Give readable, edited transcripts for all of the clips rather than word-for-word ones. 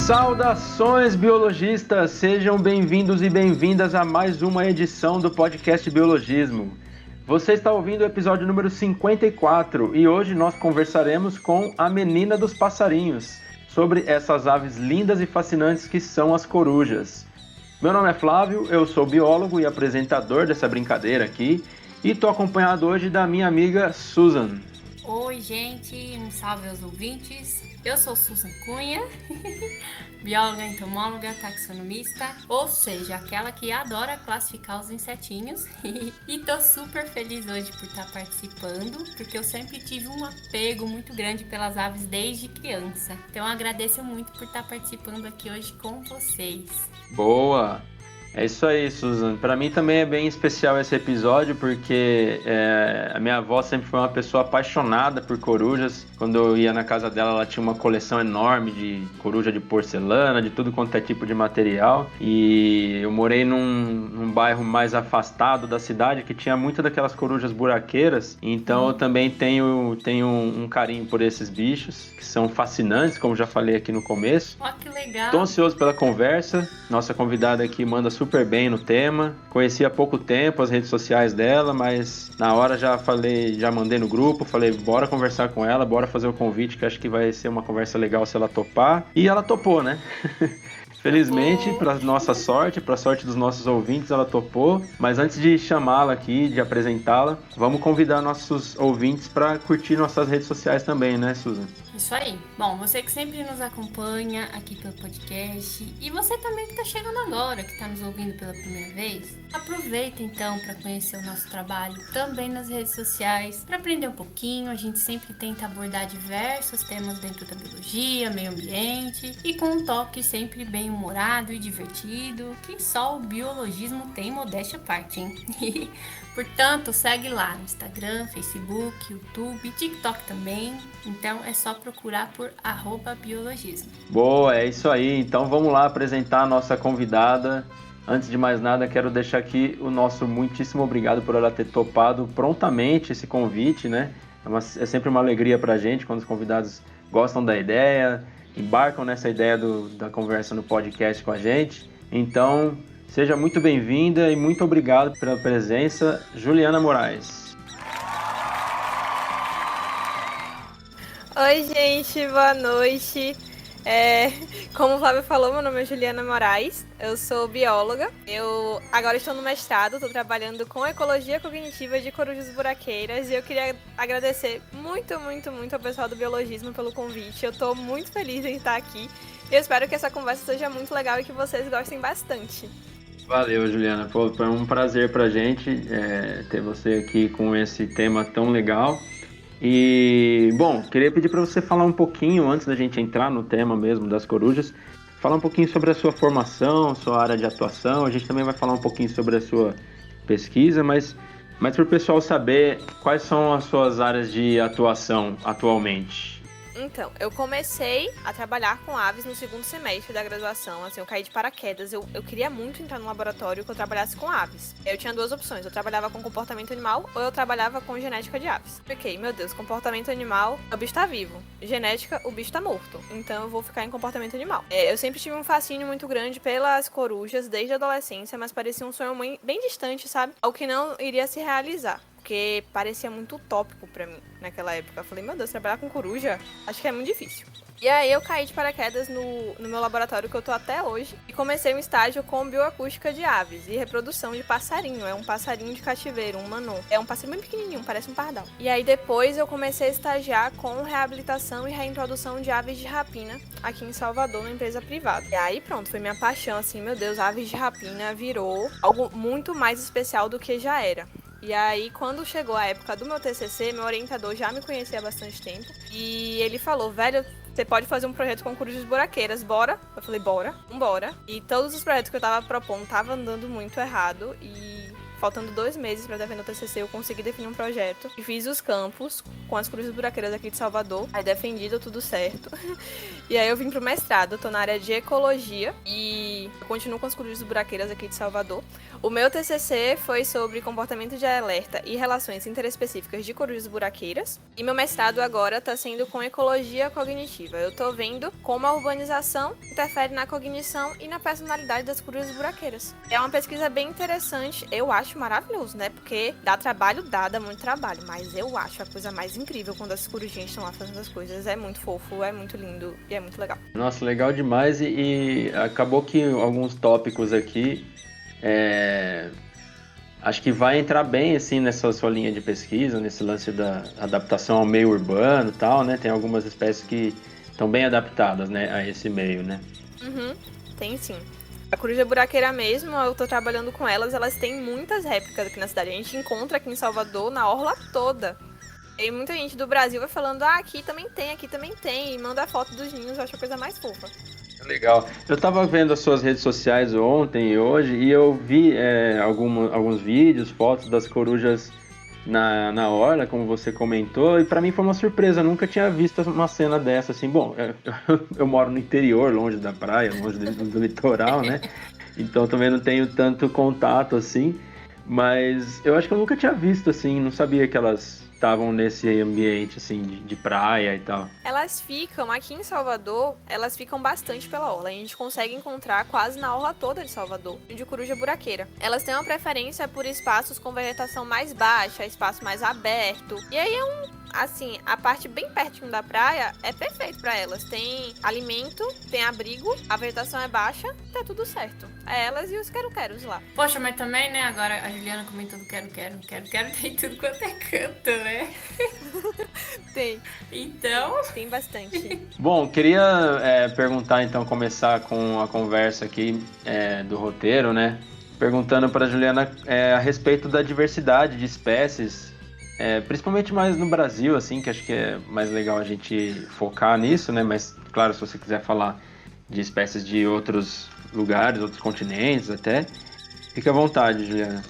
Saudações, biologistas! Sejam bem-vindos e bem-vindas a mais uma edição do podcast Biologismo. Você está ouvindo o episódio número 54 e hoje nós conversaremos com a menina dos passarinhos sobre essas aves lindas e fascinantes que são as corujas. Meu nome é Flávio, eu sou biólogo e apresentador dessa brincadeira aqui e estou acompanhado hoje da minha amiga Susan. Oi, gente, um salve aos ouvintes. Eu sou Susan Cunha, bióloga, entomóloga, taxonomista, ou seja, aquela que adora classificar os insetinhos. E tô super feliz hoje por estar participando, porque eu sempre tive um apego muito grande pelas aves desde criança. Então agradeço muito por estar participando aqui hoje com vocês. Boa! É isso aí, Susan. Para mim também é bem especial esse episódio, porque a minha avó sempre foi uma pessoa apaixonada por corujas. Quando eu ia na casa dela, ela tinha uma coleção enorme de coruja de porcelana, de tudo quanto é tipo de material. E eu morei num bairro mais afastado da cidade, que tinha muitas daquelas corujas buraqueiras. Então eu também tenho um carinho por esses bichos, que são fascinantes, como já falei aqui no começo. Ó, que legal! Tô ansioso pela conversa. Nossa convidada aqui manda super bem no tema. Conheci há pouco tempo as redes sociais dela, mas na hora já mandei no grupo, falei, bora conversar com ela, bora fazer o convite, que acho que vai ser uma conversa legal se ela topar. E ela topou, né? Felizmente, para nossa sorte, para a sorte dos nossos ouvintes, ela topou. Mas antes de chamá-la aqui, de apresentá-la, vamos convidar nossos ouvintes para curtir nossas redes sociais também, né, Susan? Isso aí. Bom, você que sempre nos acompanha aqui pelo podcast e você também que está chegando agora, que está nos ouvindo pela primeira vez, aproveita então para conhecer o nosso trabalho também nas redes sociais, para aprender um pouquinho. A gente sempre tenta abordar diversos temas dentro da biologia, meio ambiente e com um toque sempre bem humorado e divertido, que só o biologismo tem, modéstia à parte, hein? Portanto, segue lá no Instagram, Facebook, YouTube, TikTok também. Então é só procurar por @biologismo. Boa, é isso aí. Então vamos lá apresentar a nossa convidada. Antes de mais nada, quero deixar aqui o nosso muitíssimo obrigado por ela ter topado prontamente esse convite, né? É sempre uma alegria pra gente quando os convidados gostam da ideia, embarcam nessa ideia da conversa no podcast com a gente. Então, seja muito bem-vinda e muito obrigado pela presença, Juliana Moraes. Oi, gente, boa noite. Como o Flávio falou, meu nome é Juliana Moraes, eu sou bióloga. Eu agora estou no mestrado, estou trabalhando com ecologia cognitiva de corujas buraqueiras e eu queria agradecer muito ao pessoal do biologismo pelo convite. Eu estou muito feliz em estar aqui e eu espero que essa conversa seja muito legal e que vocês gostem bastante. Valeu, Juliana. Pô, foi um prazer pra gente ter você aqui com esse tema tão legal. E, bom, queria pedir para você falar um pouquinho, antes da gente entrar no tema mesmo das corujas, falar um pouquinho sobre a sua formação, sua área de atuação. A gente também vai falar um pouquinho sobre a sua pesquisa, mas para o pessoal saber quais são as suas áreas de atuação atualmente. Então, eu comecei a trabalhar com aves no segundo semestre da graduação, assim, eu caí de paraquedas. Eu queria muito entrar num laboratório que eu trabalhasse com aves. Eu tinha duas opções, eu trabalhava com comportamento animal ou eu trabalhava com genética de aves. Fiquei, meu Deus, comportamento animal, o bicho tá vivo. Genética, o bicho tá morto. Então eu vou ficar em comportamento animal. Eu sempre tive um fascínio muito grande pelas corujas desde a adolescência, mas parecia um sonho bem distante, sabe? Algo que não iria se realizar. Porque parecia muito utópico pra mim naquela época. Eu falei, meu Deus, trabalhar com coruja, acho que é muito difícil. E aí eu caí de paraquedas no meu laboratório que eu tô até hoje e comecei um estágio com bioacústica de aves e reprodução de passarinho. É um passarinho de cativeiro, um manon. É um passarinho bem pequenininho, parece um pardal. E aí depois eu comecei a estagiar com reabilitação e reintrodução de aves de rapina aqui em Salvador, numa empresa privada. E aí pronto, foi minha paixão, assim, meu Deus, aves de rapina virou algo muito mais especial do que já era. E aí, quando chegou a época do meu TCC, meu orientador já me conhecia há bastante tempo. E ele falou, velho, você pode fazer um projeto com corujas buraqueiras, bora? Eu falei, bora, vambora. E todos os projetos que eu tava propondo estavam andando muito errado. E faltando 2 meses pra defender o TCC, eu consegui definir um projeto e fiz os campos com as corujas buraqueiras aqui de Salvador. Aí defendi, deu tudo certo. E aí eu vim pro mestrado, eu tô na área de ecologia e eu continuo com as corujas buraqueiras aqui de Salvador. O meu TCC foi sobre comportamento de alerta e relações interespecíficas de corujas buraqueiras. E meu mestrado agora tá sendo com ecologia cognitiva. Eu tô vendo como a urbanização interfere na cognição e na personalidade das corujas buraqueiras. É uma pesquisa bem interessante, eu acho maravilhoso, né? Porque dá trabalho, dá muito trabalho, mas eu acho a coisa mais incrível quando as corujinhas estão lá fazendo as coisas. É muito fofo, é muito lindo e é muito legal. Nossa, legal demais e acabou que alguns tópicos aqui acho que vai entrar bem assim nessa sua linha de pesquisa, nesse lance da adaptação ao meio urbano e tal, né? Tem algumas espécies que estão bem adaptadas, né, a esse meio, né? Tem sim. A coruja buraqueira mesmo, eu tô trabalhando com elas têm muitas réplicas aqui na cidade. A gente encontra aqui em Salvador, na orla toda. E muita gente do Brasil vai falando, aqui também tem, e manda foto dos ninhos, eu acho a coisa mais fofa. Legal. Eu tava vendo as suas redes sociais ontem e hoje e eu vi alguns vídeos, fotos das corujas na orla, como você comentou, e pra mim foi uma surpresa, eu nunca tinha visto uma cena dessa, assim, bom, eu moro no interior, longe da praia, longe do litoral, né, então também não tenho tanto contato, assim, mas eu acho que eu nunca tinha visto, assim, não sabia que elas estavam nesse ambiente, assim, de praia e tal. Elas ficam, aqui em Salvador, elas ficam bastante pela orla. A gente consegue encontrar quase na orla toda de Salvador, de coruja buraqueira. Elas têm uma preferência por espaços com vegetação mais baixa, espaço mais aberto. E aí assim, a parte bem pertinho da praia é perfeito pra elas. Tem alimento, tem abrigo, a vegetação é baixa, tá tudo certo. É elas e os quero-queros lá. Poxa, mas também, né, agora a Juliana comentando quero, tem tudo quanto é canto, né? Tem. Então... Tem bastante. Bom, queria perguntar, então, começar com a conversa aqui do roteiro, né? Perguntando para a Juliana a respeito da diversidade de espécies, principalmente mais no Brasil, assim, que acho que é mais legal a gente focar nisso, né? Mas, claro, se você quiser falar de espécies de outros lugares, outros continentes até, fique à vontade, Juliana.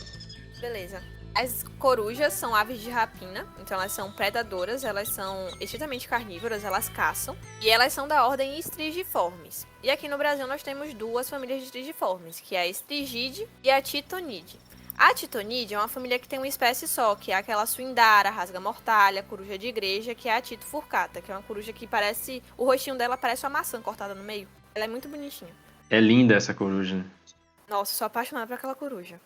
Beleza. As corujas são aves de rapina, então elas são predadoras, elas são estritamente carnívoras, elas caçam, e elas são da ordem Estrigiformes. E aqui no Brasil nós temos 2 famílias de Estrigiformes, que é a Estrigide e a Titonide. A Titonide é uma família que tem uma espécie só, que é aquela suindara, rasga-mortalha, coruja de igreja, que é a Tito furcata, que é uma coruja que parece... O rostinho dela parece uma maçã cortada no meio. Ela é muito bonitinha. É linda essa coruja. Nossa, eu sou apaixonada por aquela coruja.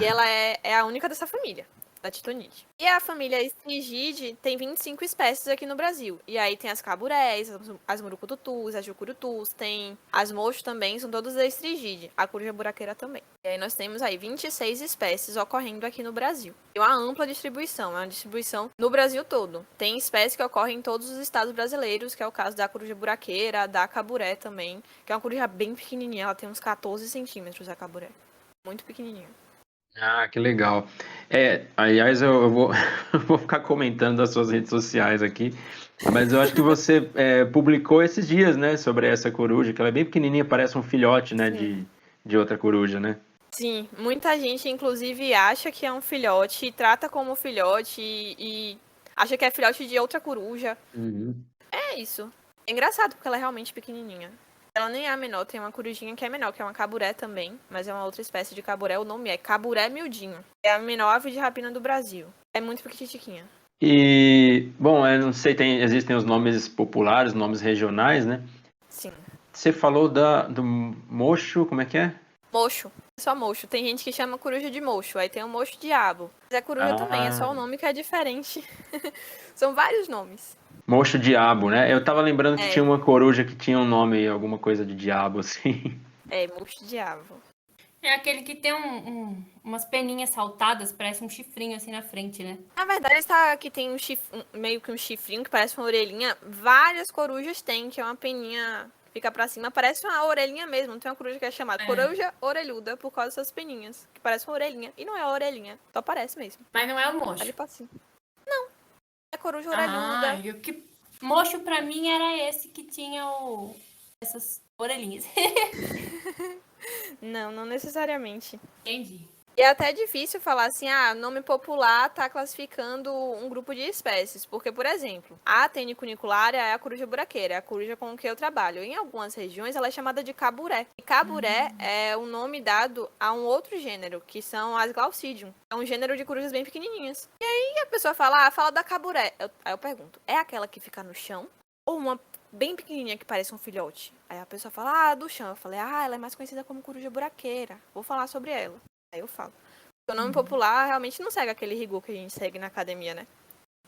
E ela é a única dessa família, da Titonide. E a família Estrigide tem 25 espécies aqui no Brasil. E aí tem as caburés, as murucututus, as jucurutus, tem as mocho também, são todas da Estrigide. A coruja buraqueira também. E aí nós temos aí 26 espécies ocorrendo aqui no Brasil. Tem uma ampla distribuição, é uma distribuição no Brasil todo. Tem espécies que ocorrem em todos os estados brasileiros, que é o caso da coruja buraqueira, da caburé também, que é uma coruja bem pequenininha, ela tem uns 14 centímetros, a caburé. Muito pequenininha. Ah, que legal. Aliás, eu vou, vou ficar comentando das suas redes sociais aqui, mas eu acho que você publicou esses dias, né, sobre essa coruja, que ela é bem pequenininha, parece um filhote, né, de outra coruja, né? Sim, muita gente, inclusive, acha que é um filhote, trata como filhote e acha que é filhote de outra coruja. Uhum. É isso. É engraçado, porque ela é realmente pequenininha. Ela nem é a menor, tem uma corujinha que é menor, que é uma caburé também, mas é uma outra espécie de caburé, o nome é caburé miudinho. É a menor ave de rapina do Brasil. É muito pequitiquinha. E, bom, eu não sei, existem os nomes populares, nomes regionais, né? Sim. Você falou do mocho, como é que é? Mocho. É só mocho. Tem gente que chama coruja de mocho, aí tem o mocho diabo. Mas é coruja também, é só o nome que é diferente. São vários nomes. Mocho diabo, né? Eu tava lembrando que tinha uma coruja que tinha um nome, alguma coisa de diabo, assim. É, mocho diabo. É aquele que tem umas peninhas saltadas, parece um chifrinho assim na frente, né? Na verdade, essa aqui tem meio que um chifrinho que parece uma orelhinha. Várias corujas têm, que é uma peninha que fica pra cima. Parece uma orelhinha mesmo. Tem uma coruja que é chamada coruja orelhuda por causa dessas peninhas, que parece uma orelhinha. E não é uma orelhinha, só parece mesmo. Mas não é o mocho. Ali pra cima. Não. É coruja orelhuda. Mocho pra mim era esse que tinha essas orelhinhas. Não necessariamente. Entendi. E é até difícil falar assim, nome popular tá classificando um grupo de espécies. Porque, por exemplo, a Tênia cuniculária é a coruja buraqueira, é a coruja com que eu trabalho. Em algumas regiões, ela é chamada de caburé. E caburé é o nome dado a um outro gênero, que são as Glaucidium. É um gênero de corujas bem pequenininhas. E aí a pessoa fala, fala da caburé. Aí eu pergunto, é aquela que fica no chão? Ou uma bem pequenininha que parece um filhote? Aí a pessoa fala, do chão. Eu falei, ela é mais conhecida como coruja buraqueira. Vou falar sobre ela. Aí eu falo. O nome popular realmente não segue aquele rigor que a gente segue na academia, né?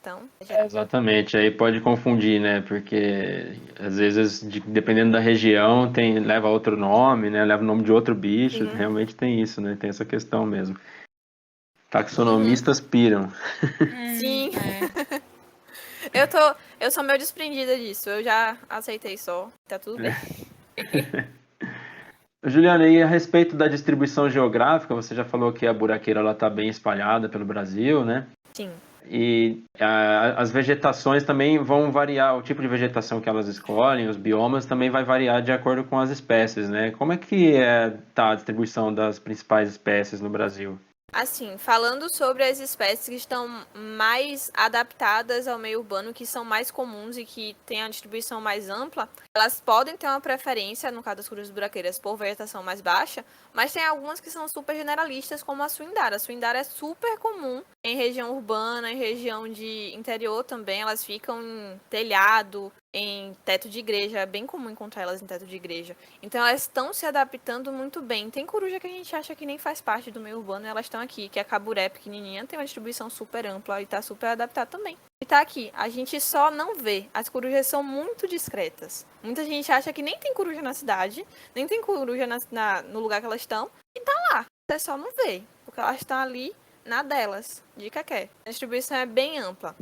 Então, Exatamente, aí pode confundir, né? Porque às vezes, dependendo da região, leva outro nome, né? Leva o nome de outro bicho, realmente tem isso, né? Tem essa questão mesmo. Taxonomistas piram. Sim. Eu sou meio desprendida disso. Eu já aceitei só. Tá tudo bem. Juliana, e a respeito da distribuição geográfica, você já falou que a buraqueira ela está bem espalhada pelo Brasil, né? Sim. E as vegetações também vão variar, o tipo de vegetação que elas escolhem, os biomas também vai variar de acordo com as espécies, né? Como é que tá a distribuição das principais espécies no Brasil? Assim, falando sobre as espécies que estão mais adaptadas ao meio urbano, que são mais comuns e que têm a distribuição mais ampla, elas podem ter uma preferência, no caso das corujas buraqueiras, por vegetação mais baixa, mas tem algumas que são super generalistas, como a suindara. A suindara é super comum em região urbana, em região de interior também, elas ficam em telhado, em teto de igreja, é bem comum encontrar elas em teto de igreja. Então elas estão se adaptando muito bem. Tem coruja que a gente acha que nem faz parte do meio urbano, e elas estão aqui, que é a caburé pequenininha, tem uma distribuição super ampla e tá super adaptada também. E tá aqui, a gente só não vê. As corujas são muito discretas. Muita gente acha que nem tem coruja na cidade, nem tem coruja no lugar que elas estão, e tá lá. Você só não vê, porque elas estão ali na delas, dica que é. A distribuição é bem ampla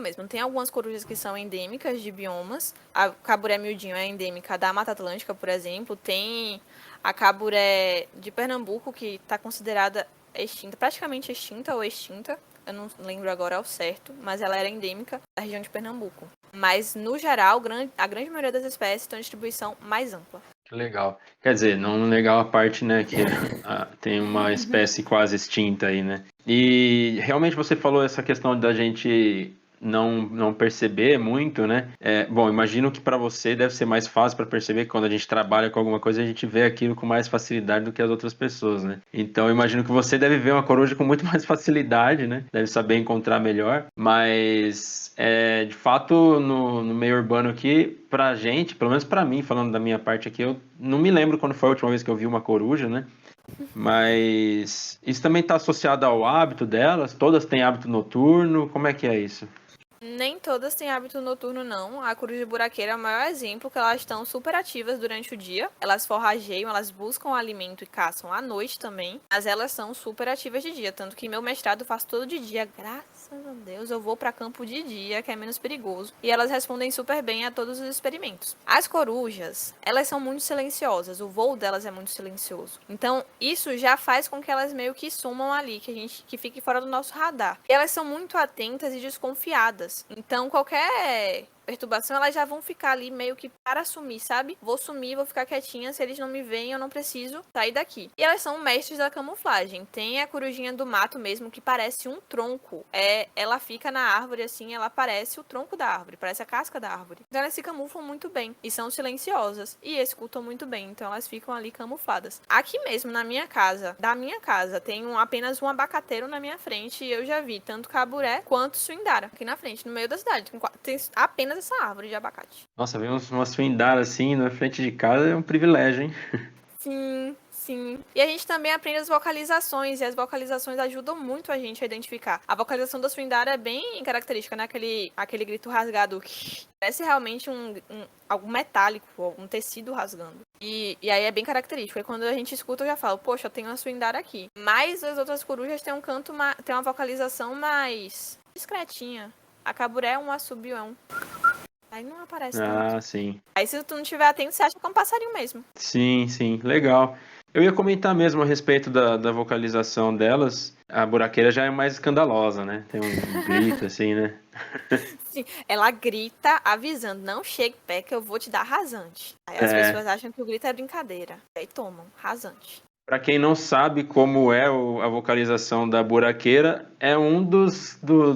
mesmo. Tem algumas corujas que são endêmicas de biomas. A caburé miudinho é endêmica da Mata Atlântica, por exemplo. Tem a caburé de Pernambuco, que está considerada extinta, praticamente extinta ou extinta. Eu não lembro agora ao certo, mas ela era endêmica da região de Pernambuco. Mas, no geral, a grande maioria das espécies estão em distribuição mais ampla. Que legal. Quer dizer, não legal a parte, né, que tem uma espécie quase extinta aí, né? E realmente você falou essa questão da gente não perceber muito, né? Bom, imagino que para você deve ser mais fácil para perceber que quando a gente trabalha com alguma coisa, a gente vê aquilo com mais facilidade do que as outras pessoas, né? Então, eu imagino que você deve ver uma coruja com muito mais facilidade, né? Deve saber encontrar melhor, mas de fato, no meio urbano aqui, pra gente, pelo menos pra mim, falando da minha parte aqui, eu não me lembro quando foi a última vez que eu vi uma coruja, né? Mas isso também está associado ao hábito delas? Todas têm hábito noturno? Como é que é isso? Nem todas têm hábito noturno, não. A coruja buraqueira é o maior exemplo, que elas estão super ativas durante o dia. Elas forrageiam, elas buscam alimento e caçam à noite também. Mas elas são super ativas de dia. Tanto que meu mestrado eu faço todo de dia. Graças a Deus, eu vou para campo de dia, que é menos perigoso. E elas respondem super bem a todos os experimentos. As corujas, elas são muito silenciosas. O voo delas é muito silencioso. Então, isso já faz com que elas meio que sumam ali, que fique fora do nosso radar. E elas são muito atentas e desconfiadas. Então, qualquer perturbação, elas já vão ficar ali meio que para sumir, sabe? Vou sumir, vou ficar quietinha, se eles não me veem, eu não preciso sair daqui. E elas são mestres da camuflagem. Tem a corujinha do mato mesmo, que parece um tronco. Ela fica na árvore assim, ela parece o tronco da árvore, parece a casca da árvore. Então elas se camuflam muito bem e são silenciosas e escutam muito bem, então elas ficam ali camufladas. Aqui mesmo, na minha casa, tem apenas um abacateiro na minha frente e eu já vi tanto caburé quanto suindara aqui na frente, no meio da cidade. Tem apenas essa árvore de abacate. Nossa, ver uma suindara assim na frente de casa é um privilégio, hein? Sim, sim. E a gente também aprende as vocalizações, e as vocalizações ajudam muito a gente a identificar. A vocalização da suindara é bem característica, né? Aquele grito rasgado. Parece realmente algo metálico, algum tecido rasgando. E aí é bem característico. E quando a gente escuta, eu já falo, poxa, eu tenho uma suindara aqui. Mas as outras corujas têm tem uma vocalização mais discretinha. A caburé é um assobio, é um... Aí não aparece tanto. Sim. Aí se tu não estiver atento, você acha que é um passarinho mesmo. Sim, sim. Legal. Eu ia comentar mesmo a respeito da vocalização delas. A buraqueira já é mais escandalosa, né? Tem um grito assim, né? Sim, ela grita avisando, não chegue perto que eu vou te dar rasante. Aí as pessoas acham que o grito é brincadeira. Aí tomam, rasante. Para quem não sabe como é a vocalização da buraqueira, é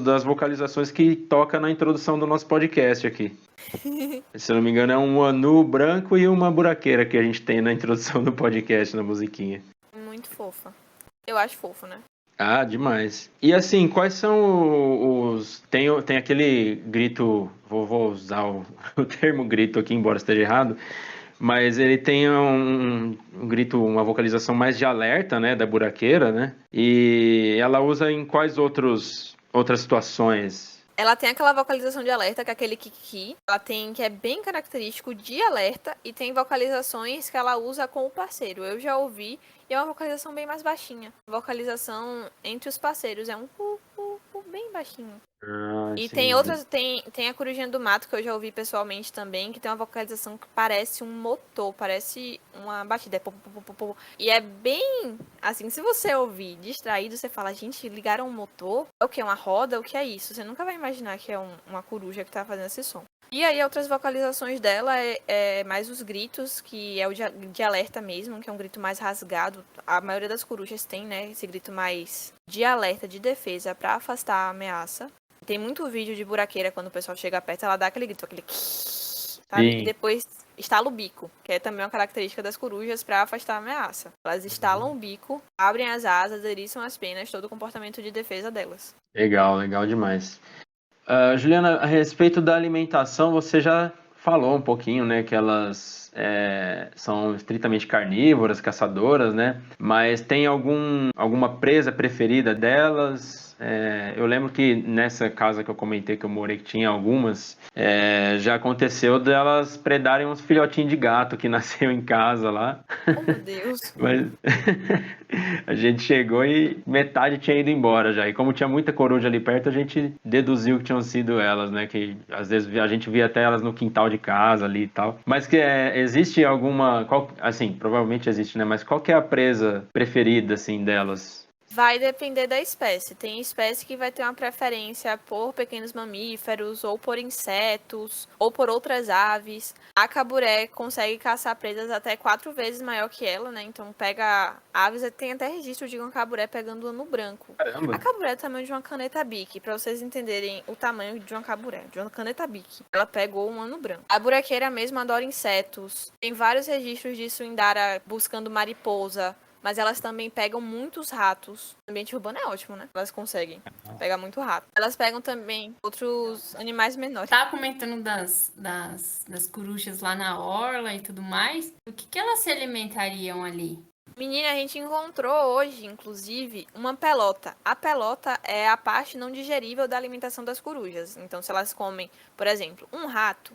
das vocalizações que toca na introdução do nosso podcast aqui. Se eu não me engano, é um anu branco e uma buraqueira que a gente tem na introdução do podcast, na musiquinha. Muito fofa. Eu acho fofo, né? Ah, demais. E assim, quais são os. Tem aquele grito. Vou usar o termo grito aqui, embora esteja errado. Mas ele tem um grito, uma vocalização mais de alerta, né? Da buraqueira, né? E ela usa em quais outras situações? Ela tem aquela vocalização de alerta, que é aquele kiki. Ela tem, que é bem característico de alerta. E tem vocalizações que ela usa com o parceiro. Eu já ouvi, e é uma vocalização bem mais baixinha. Vocalização entre os parceiros é um bem baixinho. E Sim. tem outras, tem a Corujinha do Mato, que eu já ouvi pessoalmente também, que tem uma vocalização que parece um motor, parece uma batida. E é bem, assim, se você ouvir distraído, você fala, gente, ligaram um motor? É o que? Uma roda? O que é isso? Você nunca vai imaginar que é uma coruja que tá fazendo esse som. E aí, outras vocalizações dela é mais os gritos, que é o de alerta mesmo, que é um grito mais rasgado. A maioria das corujas tem, né, esse grito mais de alerta, de defesa, pra afastar a ameaça. Tem muito vídeo de buraqueira, quando o pessoal chega perto, ela dá aquele grito, aquele... sabe? Sim. E depois estala o bico, que é também uma característica das corujas pra afastar a ameaça. Elas estalam o bico, abrem as asas, eriçam as penas, todo o comportamento de defesa delas. Legal, legal demais. Juliana, a respeito da alimentação, você já falou um pouquinho, né, que elas são estritamente carnívoras, caçadoras, né? Mas tem alguma presa preferida delas? Eu lembro que nessa casa que eu comentei que eu morei, que tinha algumas, já aconteceu delas predarem uns filhotinhos de gato que nasceu em casa lá. Oh, meu Deus. Mas a gente chegou e metade tinha ido embora já. E como tinha muita coruja ali perto, a gente deduziu que tinham sido elas, né? Que às vezes a gente via até elas no quintal de casa ali e tal. Mas que existe alguma... assim, provavelmente existe, né? Mas qual que é a presa preferida, assim, delas? Vai depender da espécie. Tem espécie que vai ter uma preferência por pequenos mamíferos, ou por insetos, ou por outras aves. A caburé consegue caçar presas até 4 vezes maior que ela, né? Então pega aves, tem até registro de uma caburé pegando no branco. Caramba! A caburé é o tamanho de uma caneta Bic, pra vocês entenderem o tamanho de uma caburé, de uma caneta Bic. Ela pegou um ano branco. A buraqueira mesmo adora insetos. Tem vários registros disso em Dara buscando mariposa. Mas elas também pegam muitos ratos. O ambiente urbano é ótimo, né? Elas conseguem pegar muito rato. Elas pegam também outros animais menores. Tava comentando das corujas lá na orla e tudo mais. O que elas se alimentariam ali? Menina, a gente encontrou hoje, inclusive, uma pelota. A pelota é a parte não digerível da alimentação das corujas. Então, se elas comem, por exemplo, um rato,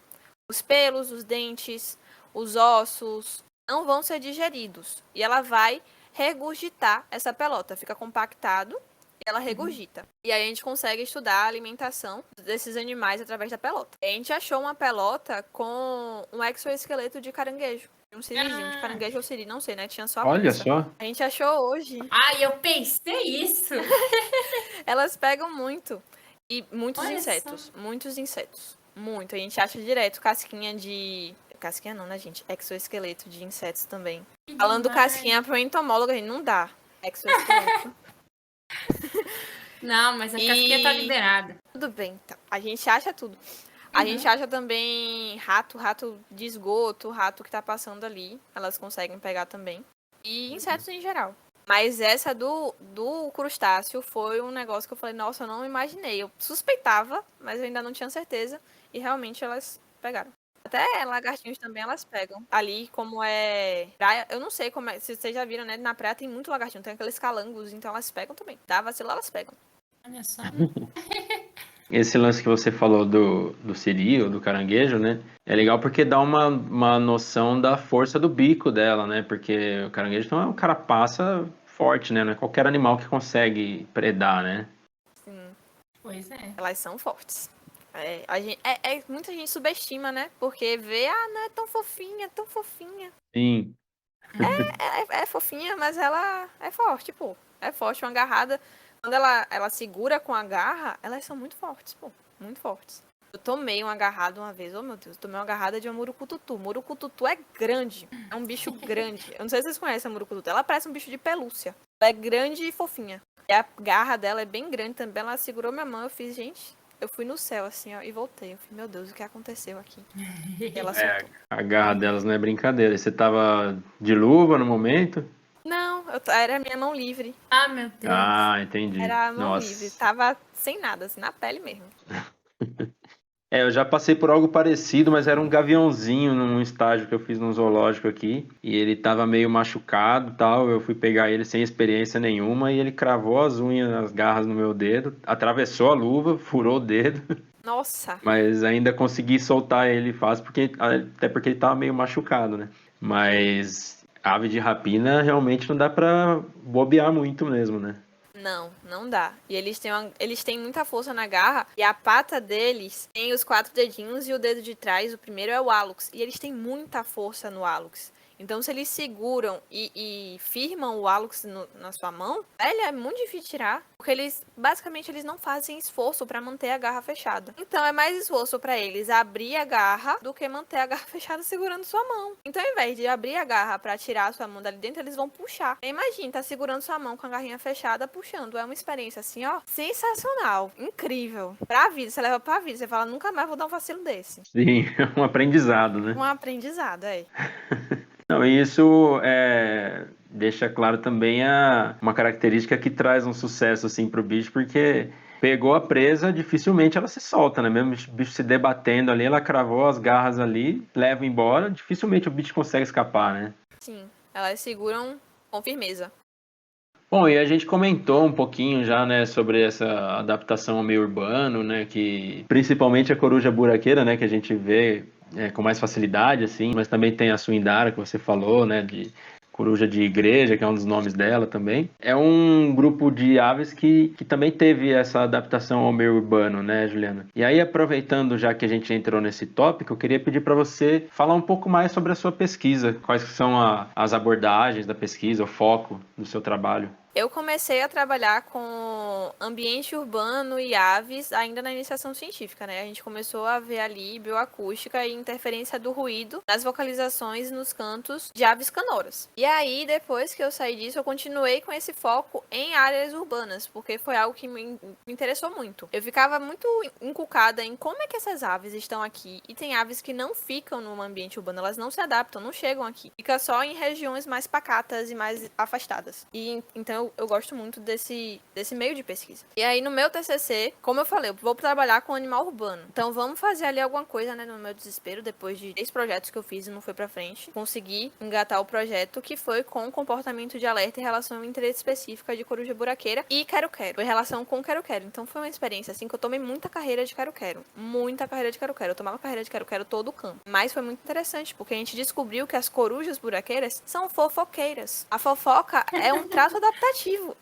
os pelos, os dentes, os ossos não vão ser digeridos. E ela vai regurgitar essa pelota. Fica compactado e ela regurgita. E aí a gente consegue estudar a alimentação desses animais através da pelota. A gente achou uma pelota com um exoesqueleto de caranguejo. Um sirizinho de caranguejo ou siri, não sei, né? Tinha só a Olha pança. só! A gente achou hoje. Ai, eu pensei isso! Elas pegam muito. E muitos Olha insetos. só. Muitos insetos. Muito. A gente acha direto casquinha de... Casquinha não, né, gente? Exoesqueleto de insetos também. Que Falando demais. casquinha pro entomólogo, a gente não dá. Exoesqueleto. Não, mas a casquinha tá liberada. Tudo bem, então. A gente acha tudo. A gente acha também rato de esgoto, rato que tá passando ali. Elas conseguem pegar também. E insetos em geral. Mas essa do crustáceo foi um negócio que eu falei, nossa, eu não imaginei. Eu suspeitava, mas eu ainda não tinha certeza. E realmente elas pegaram. Até lagartinhos também elas pegam. Ali, como é praia, eu não sei como é. Se vocês já viram, né? Na praia tem muito lagartinho, tem aqueles calangos, então elas pegam também. Dá vacilo, elas pegam. Olha só. Esse lance que você falou do siri ou do caranguejo, né? É legal porque dá uma noção da força do bico dela, né? Porque o caranguejo não é um carapaça forte, né? Não é qualquer animal que consegue predar, né? Sim, Pois é. elas são fortes. Muita gente subestima, né? Porque vê, não é tão fofinha, tão fofinha. Sim. É fofinha, mas ela é forte, pô. É forte, uma agarrada. Quando ela segura com a garra, elas são muito fortes, pô. Muito fortes. Eu tomei uma agarrada uma vez, oh meu Deus, eu tomei uma agarrada de uma murucututu. Murucututu é grande, é um bicho grande. Eu não sei se vocês conhecem a murucututu, ela parece um bicho de pelúcia. Ela é grande e fofinha. E a garra dela é bem grande também, ela segurou minha mão, eu fiz, gente, eu fui no céu assim, ó, e voltei. Eu falei, meu Deus, o que aconteceu aqui? E ela soltou. A garra delas não é brincadeira. Você tava de luva no momento? Não, era minha mão livre. Ah, meu Deus. Ah, entendi. Era a mão Nossa. livre. Tava sem nada, assim, na pele mesmo. Eu já passei por algo parecido, mas era um gaviãozinho num estágio que eu fiz num zoológico aqui. E ele tava meio machucado e tal. Eu fui pegar ele sem experiência nenhuma e ele cravou as unhas, as garras no meu dedo, atravessou a luva, furou o dedo. Nossa. Mas ainda consegui soltar ele fácil, até porque ele tava meio machucado, né? Mas ave de rapina realmente não dá pra bobear muito mesmo, né? Não dá. E eles têm muita força na garra. E a pata deles tem os 4 dedinhos e o dedo de trás, o primeiro é o hálux. E eles têm muita força no hálux. Então, se eles seguram e firmam o hálux na sua mão, velho, é muito difícil tirar. Porque basicamente, eles não fazem esforço pra manter a garra fechada. Então, é mais esforço pra eles abrir a garra do que manter a garra fechada segurando sua mão. Então, ao invés de abrir a garra pra tirar a sua mão dali dentro, eles vão puxar. Imagina, tá segurando sua mão com a garrinha fechada, puxando. É uma experiência assim, ó, sensacional, incrível. Pra vida, você leva pra vida. Você fala, nunca mais vou dar um vacilo desse. Sim, é um aprendizado, né? Um aprendizado, é. Não, e isso deixa claro também uma característica que traz um sucesso assim pro bicho, porque pegou a presa, dificilmente ela se solta, né? Mesmo o bicho se debatendo ali, ela cravou as garras ali, leva embora, dificilmente o bicho consegue escapar, né? Sim, elas seguram com firmeza. Bom, e a gente comentou um pouquinho já, né, sobre essa adaptação ao meio urbano, né, que principalmente a coruja buraqueira, né, que a gente vê com mais facilidade, assim, mas também tem a suindara, que você falou, né, de coruja de igreja, que é um dos nomes dela também. É um grupo de aves que também teve essa adaptação ao meio urbano, né, Juliana? E aí, aproveitando já que a gente entrou nesse tópico, eu queria pedir para você falar um pouco mais sobre a sua pesquisa, quais que são as abordagens da pesquisa, o foco do seu trabalho. Eu comecei a trabalhar com ambiente urbano e aves ainda na iniciação científica, né? A gente começou a ver ali bioacústica e interferência do ruído nas vocalizações nos cantos de aves canoras. E aí, depois que eu saí disso, eu continuei com esse foco em áreas urbanas, porque foi algo que me interessou muito. Eu ficava muito encucada em como é que essas aves estão aqui, e tem aves que não ficam no ambiente urbano, elas não se adaptam, não chegam aqui. Fica só em regiões mais pacatas e mais afastadas. E então eu gosto muito desse meio de pesquisa. E aí, no meu TCC, como eu falei, eu vou trabalhar com animal urbano. Então, vamos fazer ali alguma coisa, né, no meu desespero, depois de 3 projetos que eu fiz e não foi pra frente. Consegui engatar o projeto, que foi com comportamento de alerta e relação interespecífica de coruja buraqueira e quero-quero. Foi relação com quero-quero. Então, foi uma experiência, assim, que eu tomei muita carreira de quero-quero. Muita carreira de quero-quero. Eu tomava carreira de quero-quero todo o campo. Mas foi muito interessante, porque a gente descobriu que as corujas buraqueiras são fofoqueiras. A fofoca é um traço adaptativo.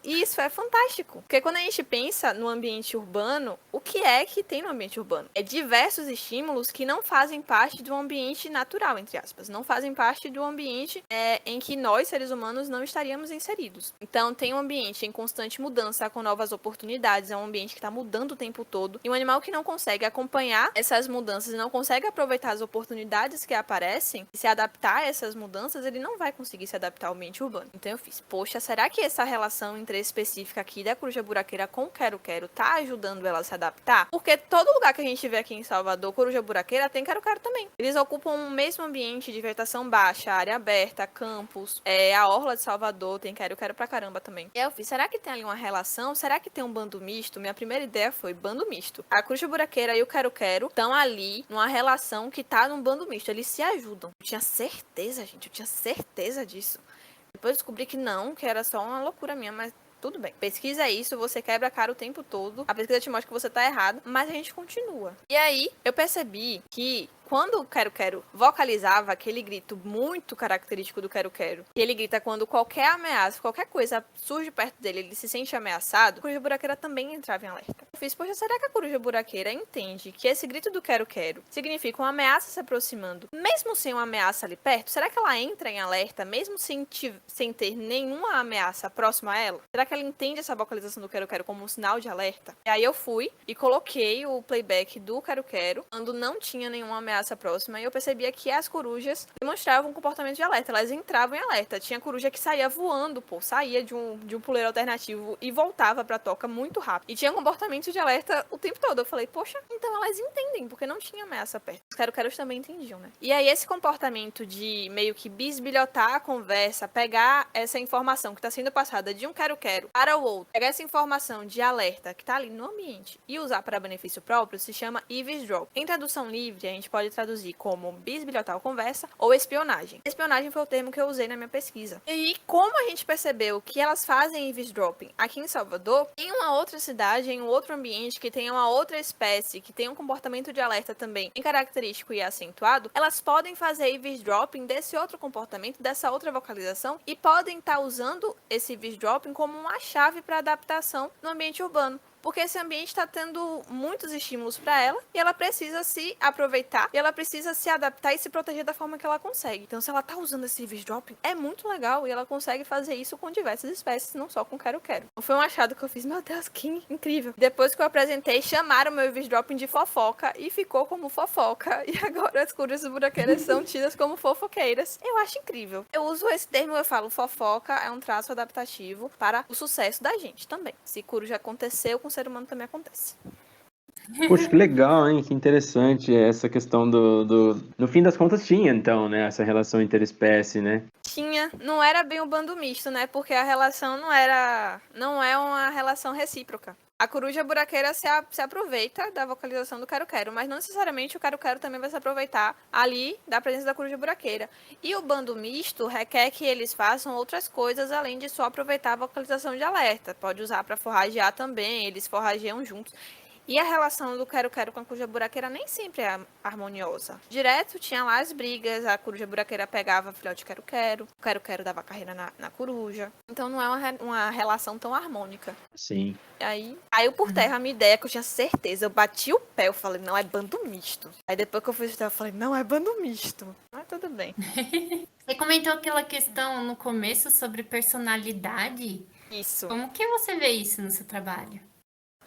E isso é fantástico. Porque quando a gente pensa no ambiente urbano, o que é que tem no ambiente urbano? É diversos estímulos que não fazem parte do ambiente natural, entre aspas. Não fazem parte do ambiente em que nós, seres humanos, não estaríamos inseridos. Então, tem um ambiente em constante mudança, com novas oportunidades. É um ambiente que está mudando o tempo todo. E um animal que não consegue acompanhar essas mudanças e não consegue aproveitar as oportunidades que aparecem e se adaptar a essas mudanças, ele não vai conseguir se adaptar ao ambiente urbano. Então, eu fiz, poxa, será que essa relação específica aqui da coruja buraqueira com quero-quero tá ajudando ela a se adaptar? Porque todo lugar que a gente vê aqui em Salvador, coruja buraqueira tem quero-quero também. Eles ocupam o mesmo ambiente de vegetação baixa, área aberta, campos, a orla de Salvador tem quero-quero pra caramba também. E aí eu fiz, será que tem ali uma relação? Será que tem um bando misto? Minha primeira ideia foi bando misto. A coruja buraqueira e o quero-quero estão ali numa relação que tá num bando misto. Eles se ajudam. Eu tinha certeza, gente, eu tinha certeza disso. Depois descobri que não, que era só uma loucura minha, mas tudo bem. Pesquisa isso, você quebra a cara o tempo todo. A pesquisa te mostra que você tá errado, mas a gente continua. E aí, eu percebi que quando o quero-quero vocalizava aquele grito muito característico do quero-quero, que ele grita quando qualquer ameaça, qualquer coisa surge perto dele, ele se sente ameaçado, a coruja buraqueira também entrava em alerta. Eu fiz, poxa, será que a coruja buraqueira entende que esse grito do quero-quero significa uma ameaça se aproximando, mesmo sem uma ameaça ali perto? Será que ela entra em alerta, mesmo sem ter nenhuma ameaça próxima a ela? Será que ela entende essa vocalização do quero-quero como um sinal de alerta? E aí eu fui e coloquei o playback do quero-quero quando não tinha nenhuma ameaça próxima, e eu percebia que as corujas demonstravam um comportamento de alerta, elas entravam em alerta. Tinha coruja que saía voando, saía de um puleiro alternativo e voltava pra toca muito rápido. E tinha comportamento de alerta o tempo todo. Eu falei, poxa, então elas entendem, porque não tinha ameaça perto. Os quero-queros também entendiam, né? E aí esse comportamento de meio que bisbilhotar a conversa, pegar essa informação que tá sendo passada de um quero-quero para o outro, pegar essa informação de alerta que tá ali no ambiente e usar para benefício próprio, se chama eavesdrop. Em tradução livre, a gente pode traduzir como bisbilhotar a conversa ou espionagem. Espionagem foi o termo que eu usei na minha pesquisa. E aí, como a gente percebeu que elas fazem eavesdropping aqui em Salvador, em uma outra cidade, em um outro ambiente, que tenha uma outra espécie, que tenha um comportamento de alerta também bem característico e acentuado, elas podem fazer eavesdropping desse outro comportamento, dessa outra vocalização, e podem estar usando esse eavesdropping como uma chave para adaptação no ambiente urbano. Porque esse ambiente está tendo muitos estímulos para ela e ela precisa se aproveitar e ela precisa se adaptar e se proteger da forma que ela consegue. Então, se ela tá usando esse eavesdropping, é muito legal e ela consegue fazer isso com diversas espécies, não só com quero-quero. Então, foi um achado que eu fiz, meu Deus, que incrível. Depois que eu apresentei, chamaram meu eavesdropping de fofoca e ficou como fofoca. E agora as corujas buraqueiras são tidas como fofoqueiras. Eu acho incrível. Eu uso esse termo, eu falo fofoca, é um traço adaptativo para o sucesso da gente também. Se coruja aconteceu, com o ser humano também acontece. Poxa, que legal, hein? Que interessante essa questão No fim das contas tinha, então, né? Essa relação interespécie, né? Tinha. Não era bem um bando misto, né? Porque a relação não é uma relação recíproca. A coruja buraqueira se aproveita da vocalização do quero-quero, mas não necessariamente o quero-quero também vai se aproveitar ali da presença da coruja buraqueira. E o bando misto requer que eles façam outras coisas além de só aproveitar a vocalização de alerta. Pode usar para forragear também, eles forrageiam juntos. E a relação do quero-quero com a coruja buraqueira nem sempre é harmoniosa. Direto tinha lá as brigas, a coruja buraqueira pegava filhote de quero-quero, o quero-quero dava carreira na coruja. Então não é uma relação tão harmônica. Sim. E aí caiu por terra a minha ideia, que eu tinha certeza. Eu bati o pé, eu falei, não, é bando misto. Aí depois que eu fui estudar, eu falei, não, é bando misto. Mas tudo bem. Você comentou aquela questão no começo sobre personalidade. Isso. Como que você vê isso no seu trabalho?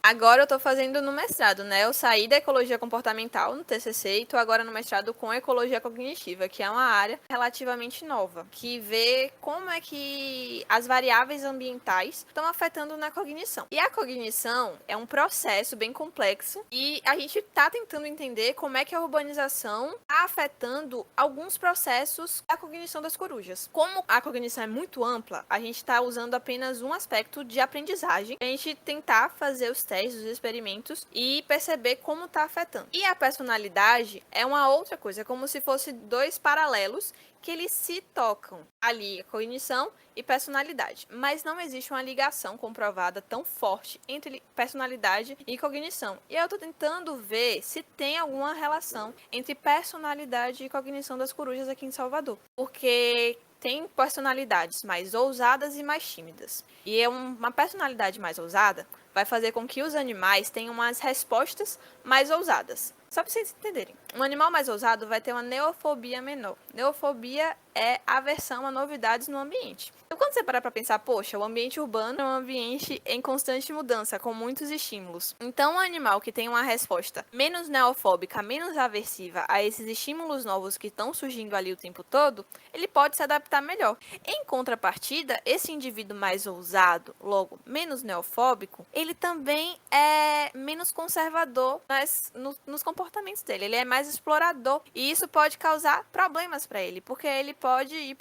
Agora eu tô fazendo no mestrado, né? Eu saí da ecologia comportamental no TCC e tô agora no mestrado com ecologia cognitiva, que é uma área relativamente nova, que vê como é que as variáveis ambientais estão afetando na cognição. E a cognição é um processo bem complexo e a gente tá tentando entender como é que a urbanização tá afetando alguns processos da cognição das corujas. Como a cognição é muito ampla, a gente tá usando apenas um aspecto de aprendizagem, a gente tentar fazer os testes, os experimentos e perceber como está afetando. E a personalidade é uma outra coisa, é como se fosse dois paralelos que eles se tocam ali, a cognição e personalidade. Mas não existe uma ligação comprovada tão forte entre personalidade e cognição. E eu estou tentando ver se tem alguma relação entre personalidade e cognição das corujas aqui em Salvador. Porque tem personalidades mais ousadas e mais tímidas. E uma personalidade mais ousada vai fazer com que os animais tenham umas respostas mais ousadas. Só para vocês entenderem. Um animal mais ousado vai ter uma neofobia menor. Neofobia é aversão a novidades no ambiente. Então, quando você parar para pensar, poxa, o ambiente urbano é um ambiente em constante mudança, com muitos estímulos. Então, um animal que tem uma resposta menos neofóbica, menos aversiva a esses estímulos novos que estão surgindo ali o tempo todo, ele pode se adaptar melhor. Em contrapartida, esse indivíduo mais ousado, logo menos neofóbico, ele também é menos conservador nos comportamentos dele. Ele é mais explorador e isso pode causar problemas para ele, porque ele pode ir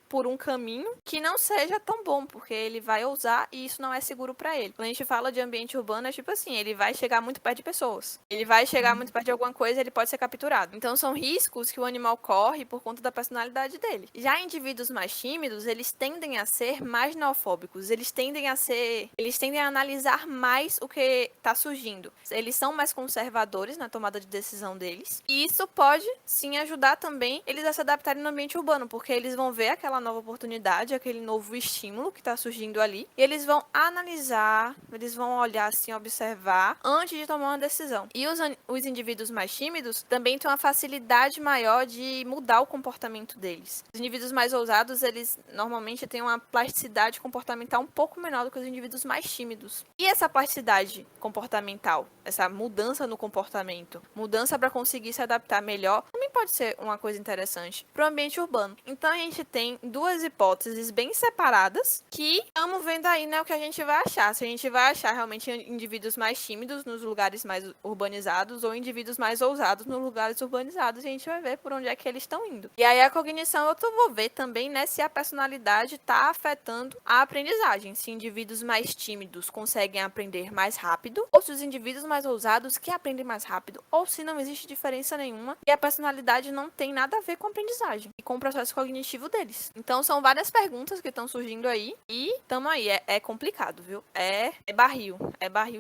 por um caminho que não seja tão bom, porque ele vai ousar e isso não é seguro pra ele. Quando a gente fala de ambiente urbano, é tipo assim, ele vai chegar muito perto de pessoas. Ele vai chegar muito perto de alguma coisa, ele pode ser capturado. Então são riscos que o animal corre por conta da personalidade dele. Já indivíduos mais tímidos, eles tendem a ser mais neofóbicos, eles tendem a analisar mais o que tá surgindo. Eles são mais conservadores na tomada de decisão deles. E isso pode sim ajudar também eles a se adaptarem no ambiente urbano, porque eles vão ver aquela nova oportunidade, aquele novo estímulo que tá surgindo ali, e eles vão analisar, eles vão olhar assim, observar antes de tomar uma decisão. E os indivíduos mais tímidos também têm uma facilidade maior de mudar o comportamento deles. Os indivíduos mais ousados, eles normalmente têm uma plasticidade comportamental um pouco menor do que os indivíduos mais tímidos. E essa plasticidade comportamental, essa mudança no comportamento, mudança para conseguir se adaptar melhor, também pode ser uma coisa interessante para o ambiente urbano. Então a gente tem duas hipóteses bem separadas que estamos vendo aí, né, o que a gente vai achar. Se a gente vai achar realmente indivíduos mais tímidos nos lugares mais urbanizados ou indivíduos mais ousados nos lugares urbanizados, a gente vai ver por onde é que eles estão indo. E aí a cognição eu vou ver também, né, se a personalidade está afetando a aprendizagem, se indivíduos mais tímidos conseguem aprender mais rápido, ou se os indivíduos mais ousados que aprendem mais rápido, ou se não existe diferença nenhuma e a personalidade não tem nada a ver com a aprendizagem e com o processo cognitivo deles. Então são várias perguntas que estão surgindo aí e tamo aí, é complicado, viu? É barril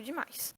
demais.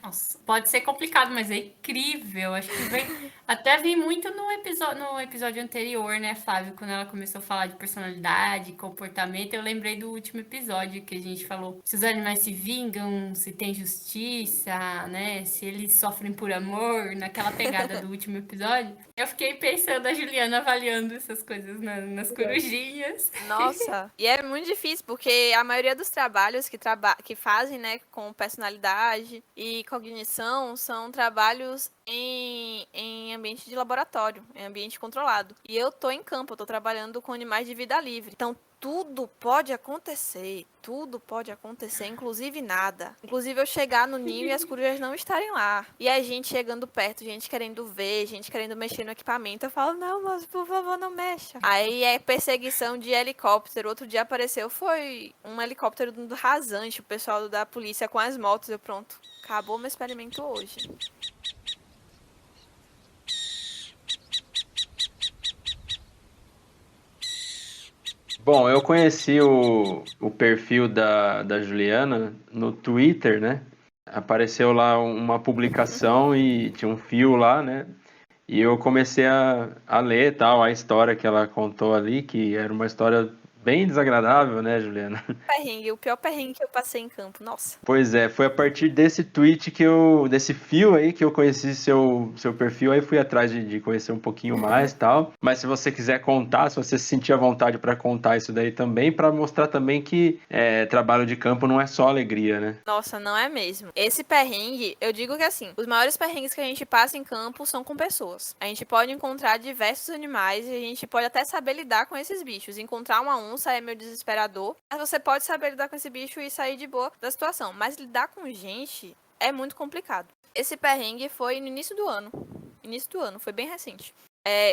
Nossa, pode ser complicado, mas é incrível. Acho que até vi muito no episódio anterior, né, Flávio? Quando ela começou a falar de personalidade, comportamento, eu lembrei do último episódio que a gente falou se os animais se vingam, se tem justiça, né? Se eles sofrem por amor, naquela pegada do último episódio. Eu fiquei pensando a Juliana avaliando essas coisas nas corujinhas. Nossa, e é muito difícil, porque a maioria dos trabalhos que fazem, né, com personalidade e cognição são trabalhos em ambiente de laboratório, em ambiente controlado. E eu tô em campo, eu tô trabalhando com animais de vida livre. Então, tudo pode acontecer, inclusive nada. Inclusive eu chegar no ninho e as corujas não estarem lá. E a gente chegando perto, gente querendo ver, gente querendo mexer no equipamento. Eu falo, não, mas por favor, não mexa. Aí é perseguição de helicóptero. Outro dia apareceu, foi um helicóptero do rasante, o pessoal da polícia com as motos. Eu pronto, acabou meu experimento hoje. Bom, eu conheci o perfil da Juliana no Twitter, né? Apareceu lá uma publicação e tinha um fio lá, né? E eu comecei a ler tal, a história que ela contou ali, que era uma história bem desagradável, né, Juliana? O pior perrengue que eu passei em campo, nossa. Pois é, foi a partir desse tweet desse fio aí que eu conheci seu perfil, aí fui atrás de conhecer um pouquinho mais e tal. Mas se você quiser contar, se você se sentir à vontade para contar isso daí também, para mostrar também que trabalho de campo não é só alegria, né? Nossa, não é mesmo. Esse perrengue, eu digo que assim, os maiores perrengues que a gente passa em campo são com pessoas. A gente pode encontrar diversos animais e a gente pode até saber lidar com esses bichos. Encontrar uma onça é meio desesperador, mas você pode saber lidar com esse bicho e sair de boa da situação. Mas lidar com gente é muito complicado. Esse perrengue foi no início do ano. Foi bem recente.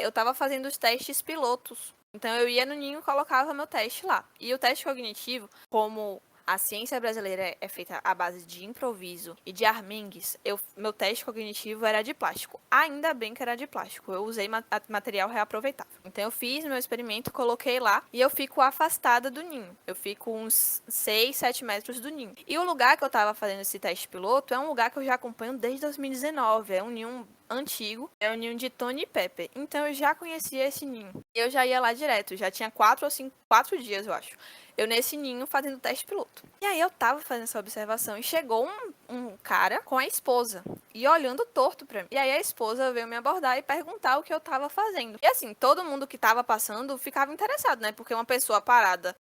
Eu tava fazendo os testes pilotos. Então eu ia no ninho e colocava meu teste lá. E o teste cognitivo, como a ciência brasileira é feita à base de improviso e de armengues, meu teste cognitivo era de plástico. Ainda bem que era de plástico. Eu usei material reaproveitável. Então eu fiz meu experimento, coloquei lá e eu fico afastada do ninho. Eu fico uns 6, 7 metros do ninho. E o lugar que eu tava fazendo esse teste piloto é um lugar que eu já acompanho desde 2019. É um ninho antigo, é o ninho de Tony Pepper. Então eu já conhecia esse ninho. E eu já ia lá direto, já tinha 4 dias, eu acho. Eu nesse ninho fazendo teste piloto. E aí eu tava fazendo essa observação e chegou um cara com a esposa e olhando torto pra mim. E aí a esposa veio me abordar e perguntar o que eu tava fazendo. E assim, todo mundo que tava passando ficava interessado, né? Porque uma pessoa parada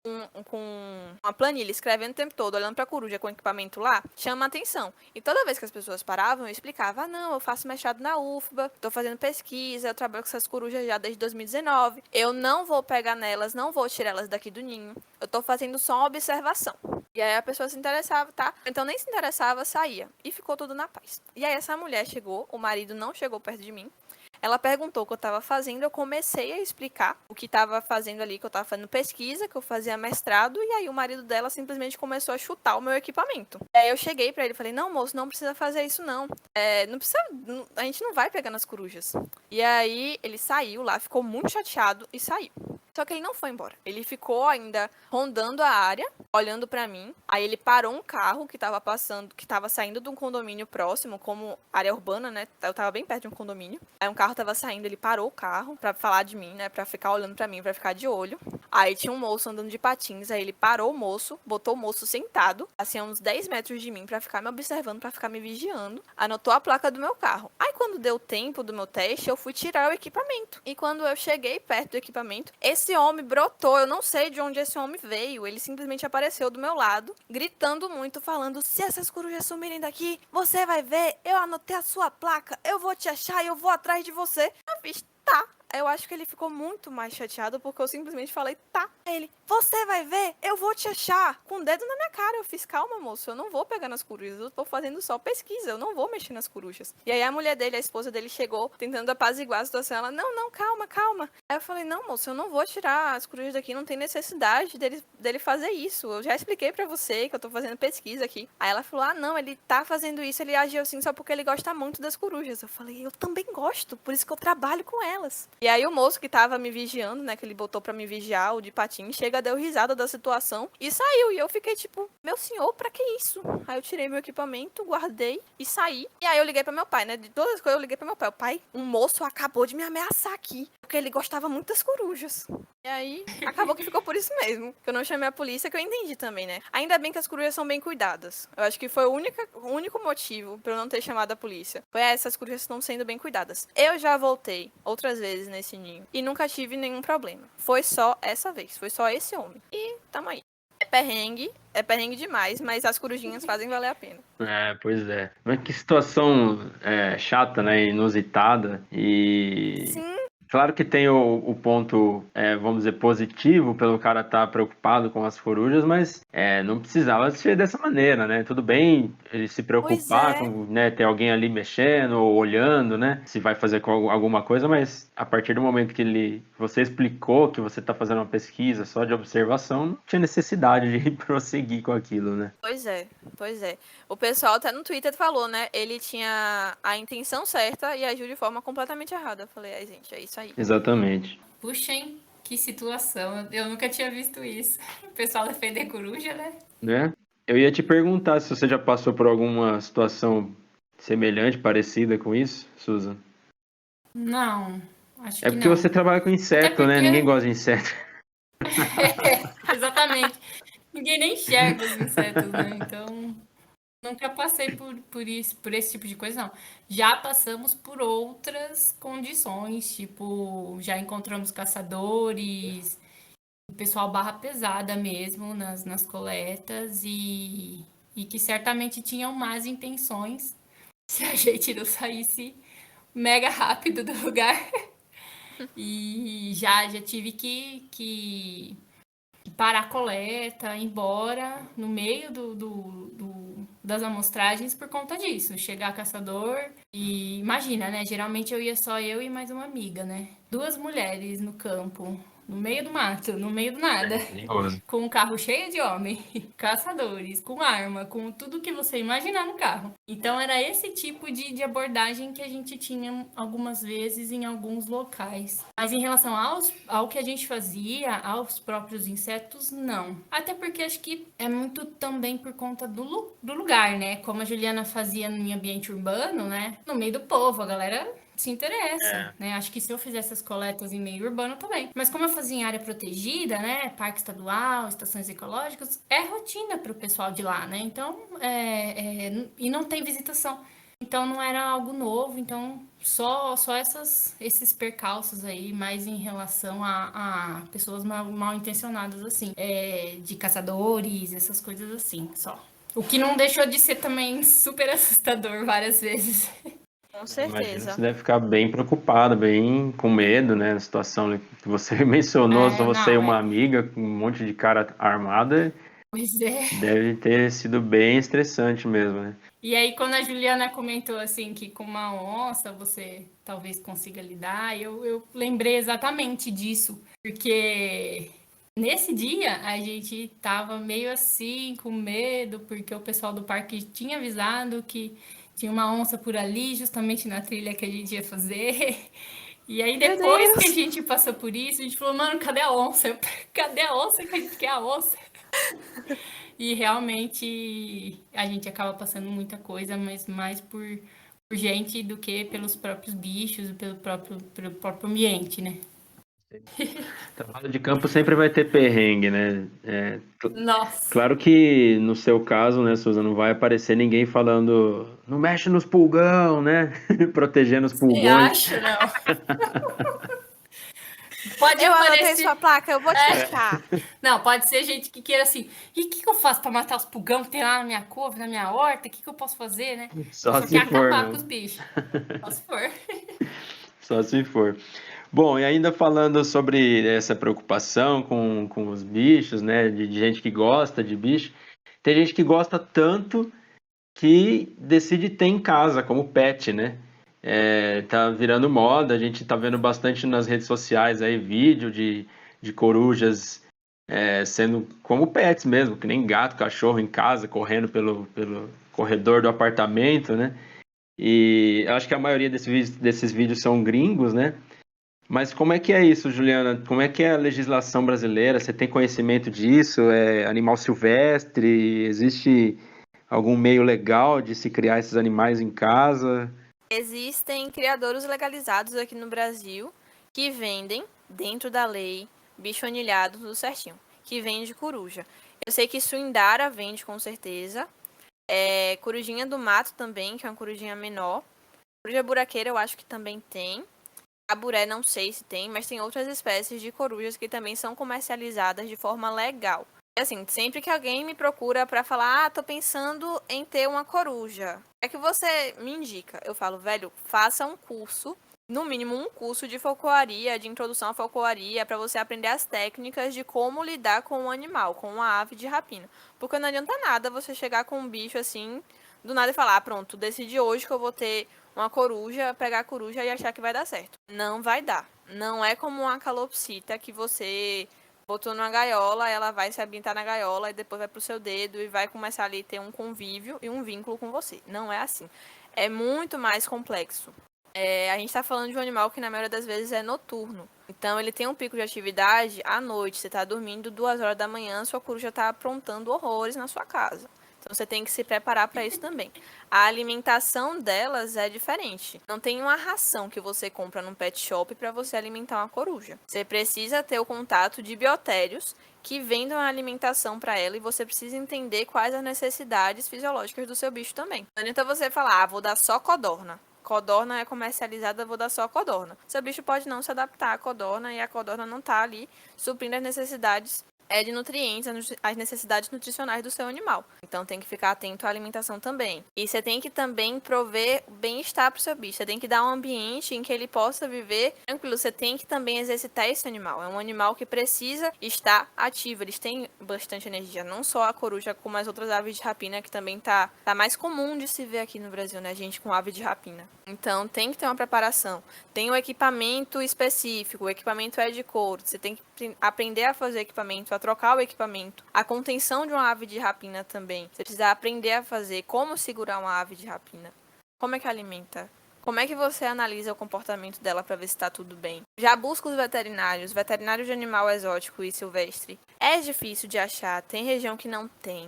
com uma planilha escrevendo o tempo todo, olhando pra coruja com o equipamento lá, chama a atenção. E toda vez que as pessoas paravam, eu explicava, não, eu faço mestrado na UFBA, tô fazendo pesquisa, eu trabalho com essas corujas já desde 2019. Eu não vou pegar nelas, não vou tirar elas daqui do ninho. Eu tô fazendo só uma observação. E aí a pessoa se interessava, tá? Então nem se interessava, saía. E ficou tudo na paz. E aí essa mulher chegou, o marido não chegou perto de mim. Ela perguntou o que eu tava fazendo, eu comecei a explicar o que tava fazendo ali, que eu tava fazendo pesquisa, que eu fazia mestrado, e aí o marido dela simplesmente começou a chutar o meu equipamento. Aí eu cheguei pra ele e falei, não, moço, não precisa fazer isso não. Não precisa, a gente não vai pegar nas corujas. E aí ele saiu lá, ficou muito chateado e saiu. Só que ele não foi embora. Ele ficou ainda rondando a área, olhando pra mim. Aí ele parou um carro que tava passando, que tava saindo de um condomínio próximo, como área urbana, né? Eu tava bem perto de um condomínio. Aí um carro tava saindo, ele parou o carro pra falar de mim, né? Pra ficar olhando pra mim, pra ficar de olho. Aí tinha um moço andando de patins, aí ele parou o moço, botou o moço sentado, assim, a uns 10 metros de mim, pra ficar me observando, pra ficar me vigiando. Anotou a placa do meu carro. Aí quando deu tempo do meu teste, eu fui tirar o equipamento. E quando eu cheguei perto do equipamento, esse homem brotou, eu não sei de onde esse homem veio, ele simplesmente apareceu do meu lado, gritando muito, falando, se essas corujas sumirem daqui, você vai ver, eu anotei a sua placa, eu vou te achar e eu vou atrás de você. Eu fiz, tá. Eu acho que ele ficou muito mais chateado porque eu simplesmente falei, tá. Ele, você vai ver, eu vou te achar. Com o dedo na minha cara, eu fiz, calma, moço, eu não vou pegar nas corujas, eu tô fazendo só pesquisa, eu não vou mexer nas corujas. E aí a mulher dele, a esposa dele, chegou tentando apaziguar a situação, ela, não, calma, calma. Aí eu falei, não, moço, eu não vou tirar as corujas daqui, não tem necessidade dele fazer isso. Eu já expliquei pra você que eu tô fazendo pesquisa aqui. Aí ela falou, não, ele tá fazendo isso, ele agiu assim só porque ele gosta muito das corujas. Eu falei, eu também gosto, por isso que eu trabalho com elas. E aí o moço que tava me vigiando, né, que ele botou pra me vigiar, o de patins, chega, deu risada da situação e saiu. E eu fiquei tipo, meu senhor, pra que isso? Aí eu tirei meu equipamento, guardei e saí. E aí eu liguei pra meu pai, né, de todas as coisas eu liguei pra meu pai. O pai, um moço acabou de me ameaçar aqui, porque ele gostava muito das corujas. E aí, acabou que ficou por isso mesmo. Que eu não chamei a polícia, que eu entendi também, né? Ainda bem que as corujas são bem cuidadas. Eu acho que foi o único motivo pra eu não ter chamado a polícia. Foi essas corujas estão sendo bem cuidadas. Eu já voltei outras vezes nesse ninho e nunca tive nenhum problema. Foi só essa vez, foi só esse homem. E tamo aí. É perrengue demais, mas as corujinhas fazem valer a pena. Pois é. Mas que situação chata, né? Inusitada. E Sim. claro que tem o ponto, vamos dizer, positivo pelo cara estar preocupado com as corujas, mas não precisava ser dessa maneira, né? Tudo bem ele se preocupar com, né, ter alguém ali mexendo ou olhando, né? Se vai fazer com alguma coisa, mas a partir do momento que você explicou que você está fazendo uma pesquisa só de observação, não tinha necessidade de prosseguir com aquilo, né? Pois é. O pessoal até no Twitter falou, né? Ele tinha a intenção certa e agiu de forma completamente errada. Eu falei, gente, é isso aí. Exatamente. Puxa, hein? Que situação. Eu nunca tinha visto isso. O pessoal defender coruja, né? Né? Eu ia te perguntar se você já passou por alguma situação semelhante, parecida com isso, Susan. Não, acho que não. É porque você trabalha com inseto, né? Ninguém gosta de inseto. Exatamente. Ninguém nem enxerga os insetos, né? Então, nunca passei por esse tipo de coisa, não. Já passamos por outras condições, tipo, já encontramos caçadores, o pessoal barra pesada mesmo nas coletas e que certamente tinham más intenções se a gente não saísse mega rápido do lugar. E já tive que parar a coleta, ir embora no meio das amostragens por conta disso. Chegar caçador e imagina, né? Geralmente eu ia só eu e mais uma amiga, né? 2 mulheres no campo, no meio do mato, no meio do nada. Com um carro cheio de homem, caçadores, com arma, com tudo que você imaginar no carro. Então era esse tipo de abordagem que a gente tinha algumas vezes em alguns locais. Mas em relação ao que a gente fazia, aos próprios insetos, não. Até porque acho que é muito também por conta do lugar, né? Como a Juliana fazia em ambiente urbano, né? No meio do povo, a galera se interessa, né? Acho que se eu fizesse essas coletas em meio urbano também. Mas como eu fazia em área protegida, né? Parque estadual, estações ecológicas, é rotina para o pessoal de lá, né? Então, e não tem visitação. Então não era algo novo, então só esses percalços aí, mais em relação a pessoas mal intencionadas, assim, de caçadores, essas coisas assim, só. O que não deixou de ser também super assustador várias vezes. Com certeza. Imagina, você deve ficar bem preocupada, bem com medo, né? Na situação que você mencionou, só você e uma amiga com um monte de cara armada. Pois é. Deve ter sido bem estressante mesmo, né? E aí, quando a Juliana comentou assim que com uma onça você talvez consiga lidar, eu lembrei exatamente disso, porque nesse dia a gente tava meio assim, com medo, porque o pessoal do parque tinha avisado que tinha uma onça por ali, justamente na trilha que a gente ia fazer. E aí, Meu depois que a Deus! gente passou por isso, a gente falou, mano, cadê a onça? Cadê a onça? Que a gente quer a onça. E realmente a gente acaba passando muita coisa, mas mais por gente do que pelos próprios bichos, pelo próprio ambiente, né? Trabalho de campo sempre vai ter perrengue, né? Nossa, Claro que no seu caso, né, Suza, não vai aparecer ninguém falando não mexe nos pulgão, né? Protegendo os você pulgões. acha, não? Pode Eu anotei aparecer. sua placa, eu vou te deixar. Não, pode ser gente que queira assim. E o que eu faço pra matar os pulgão que tem lá na minha couve, na minha horta? O que eu posso fazer, né? Eu Só só se quero for, acabar né? com os bichos. Só se for. Só se for. Bom, e ainda falando sobre essa preocupação com os bichos, né? De gente que gosta de bicho, tem gente que gosta tanto que decide ter em casa como pet, né? Tá virando moda, a gente tá vendo bastante nas redes sociais aí vídeo de corujas sendo como pets mesmo, que nem gato, cachorro em casa, correndo pelo corredor do apartamento, né? E acho que a maioria desses vídeos são gringos, né? Mas como é que é isso, Juliana? Como é que é a legislação brasileira? Você tem conhecimento disso? É animal silvestre? Existe algum meio legal de se criar esses animais em casa? Existem criadouros legalizados aqui no Brasil que vendem, dentro da lei, bicho anilhado, tudo certinho. Que vende coruja. Eu sei que Suindara vende com certeza. Corujinha do mato também, que é uma corujinha menor. Coruja buraqueira eu acho que também tem. Caburé não sei se tem, mas tem outras espécies de corujas que também são comercializadas de forma legal. E assim, sempre que alguém me procura pra falar, tô pensando em ter uma coruja, é que você me indica? Eu falo, velho, faça um curso, no mínimo um curso de folcloraria, de introdução à folcloraria, pra você aprender as técnicas de como lidar com um animal, com uma ave de rapina. Porque não adianta nada você chegar com um bicho assim, do nada e falar, pronto, decidi hoje que eu vou ter uma coruja, pegar a coruja e achar que vai dar certo. Não vai dar. Não é como uma calopsita que você botou numa gaiola, ela vai se ambientar na gaiola e depois vai pro seu dedo e vai começar ali a ter um convívio e um vínculo com você. Não é assim. É muito mais complexo. A gente tá falando de um animal que na maioria das vezes é noturno. Então ele tem um pico de atividade à noite. Você tá dormindo 2 horas da manhã, sua coruja tá aprontando horrores na sua casa. Então você tem que se preparar para isso também. A alimentação delas é diferente. Não tem uma ração que você compra num pet shop para você alimentar uma coruja. Você precisa ter o contato de biotérios que vendam a alimentação para ela e você precisa entender quais as necessidades fisiológicas do seu bicho também. Não adianta você falar, vou dar só codorna. Codorna é comercializada, vou dar só codorna. Seu bicho pode não se adaptar à codorna e a codorna não tá ali suprindo as necessidades de nutrientes, as necessidades nutricionais do seu animal. Então tem que ficar atento à alimentação também. E você tem que também prover bem-estar para o seu bicho. Você tem que dar um ambiente em que ele possa viver tranquilo. Você tem que também exercitar esse animal. É um animal que precisa estar ativo. Eles têm bastante energia. Não só a coruja, como as outras aves de rapina, que também tá mais comum de se ver aqui no Brasil, né? Gente com ave de rapina. Então tem que ter uma preparação. Tem um equipamento específico. O equipamento é de couro. Você tem que aprender a fazer equipamento, a trocar o equipamento, a contenção de uma ave de rapina também. Você precisa aprender a fazer como segurar uma ave de rapina. Como é que alimenta? Como é que você analisa o comportamento dela para ver se está tudo bem? Já busca os veterinários de animal exótico e silvestre. É difícil de achar, tem região que não tem.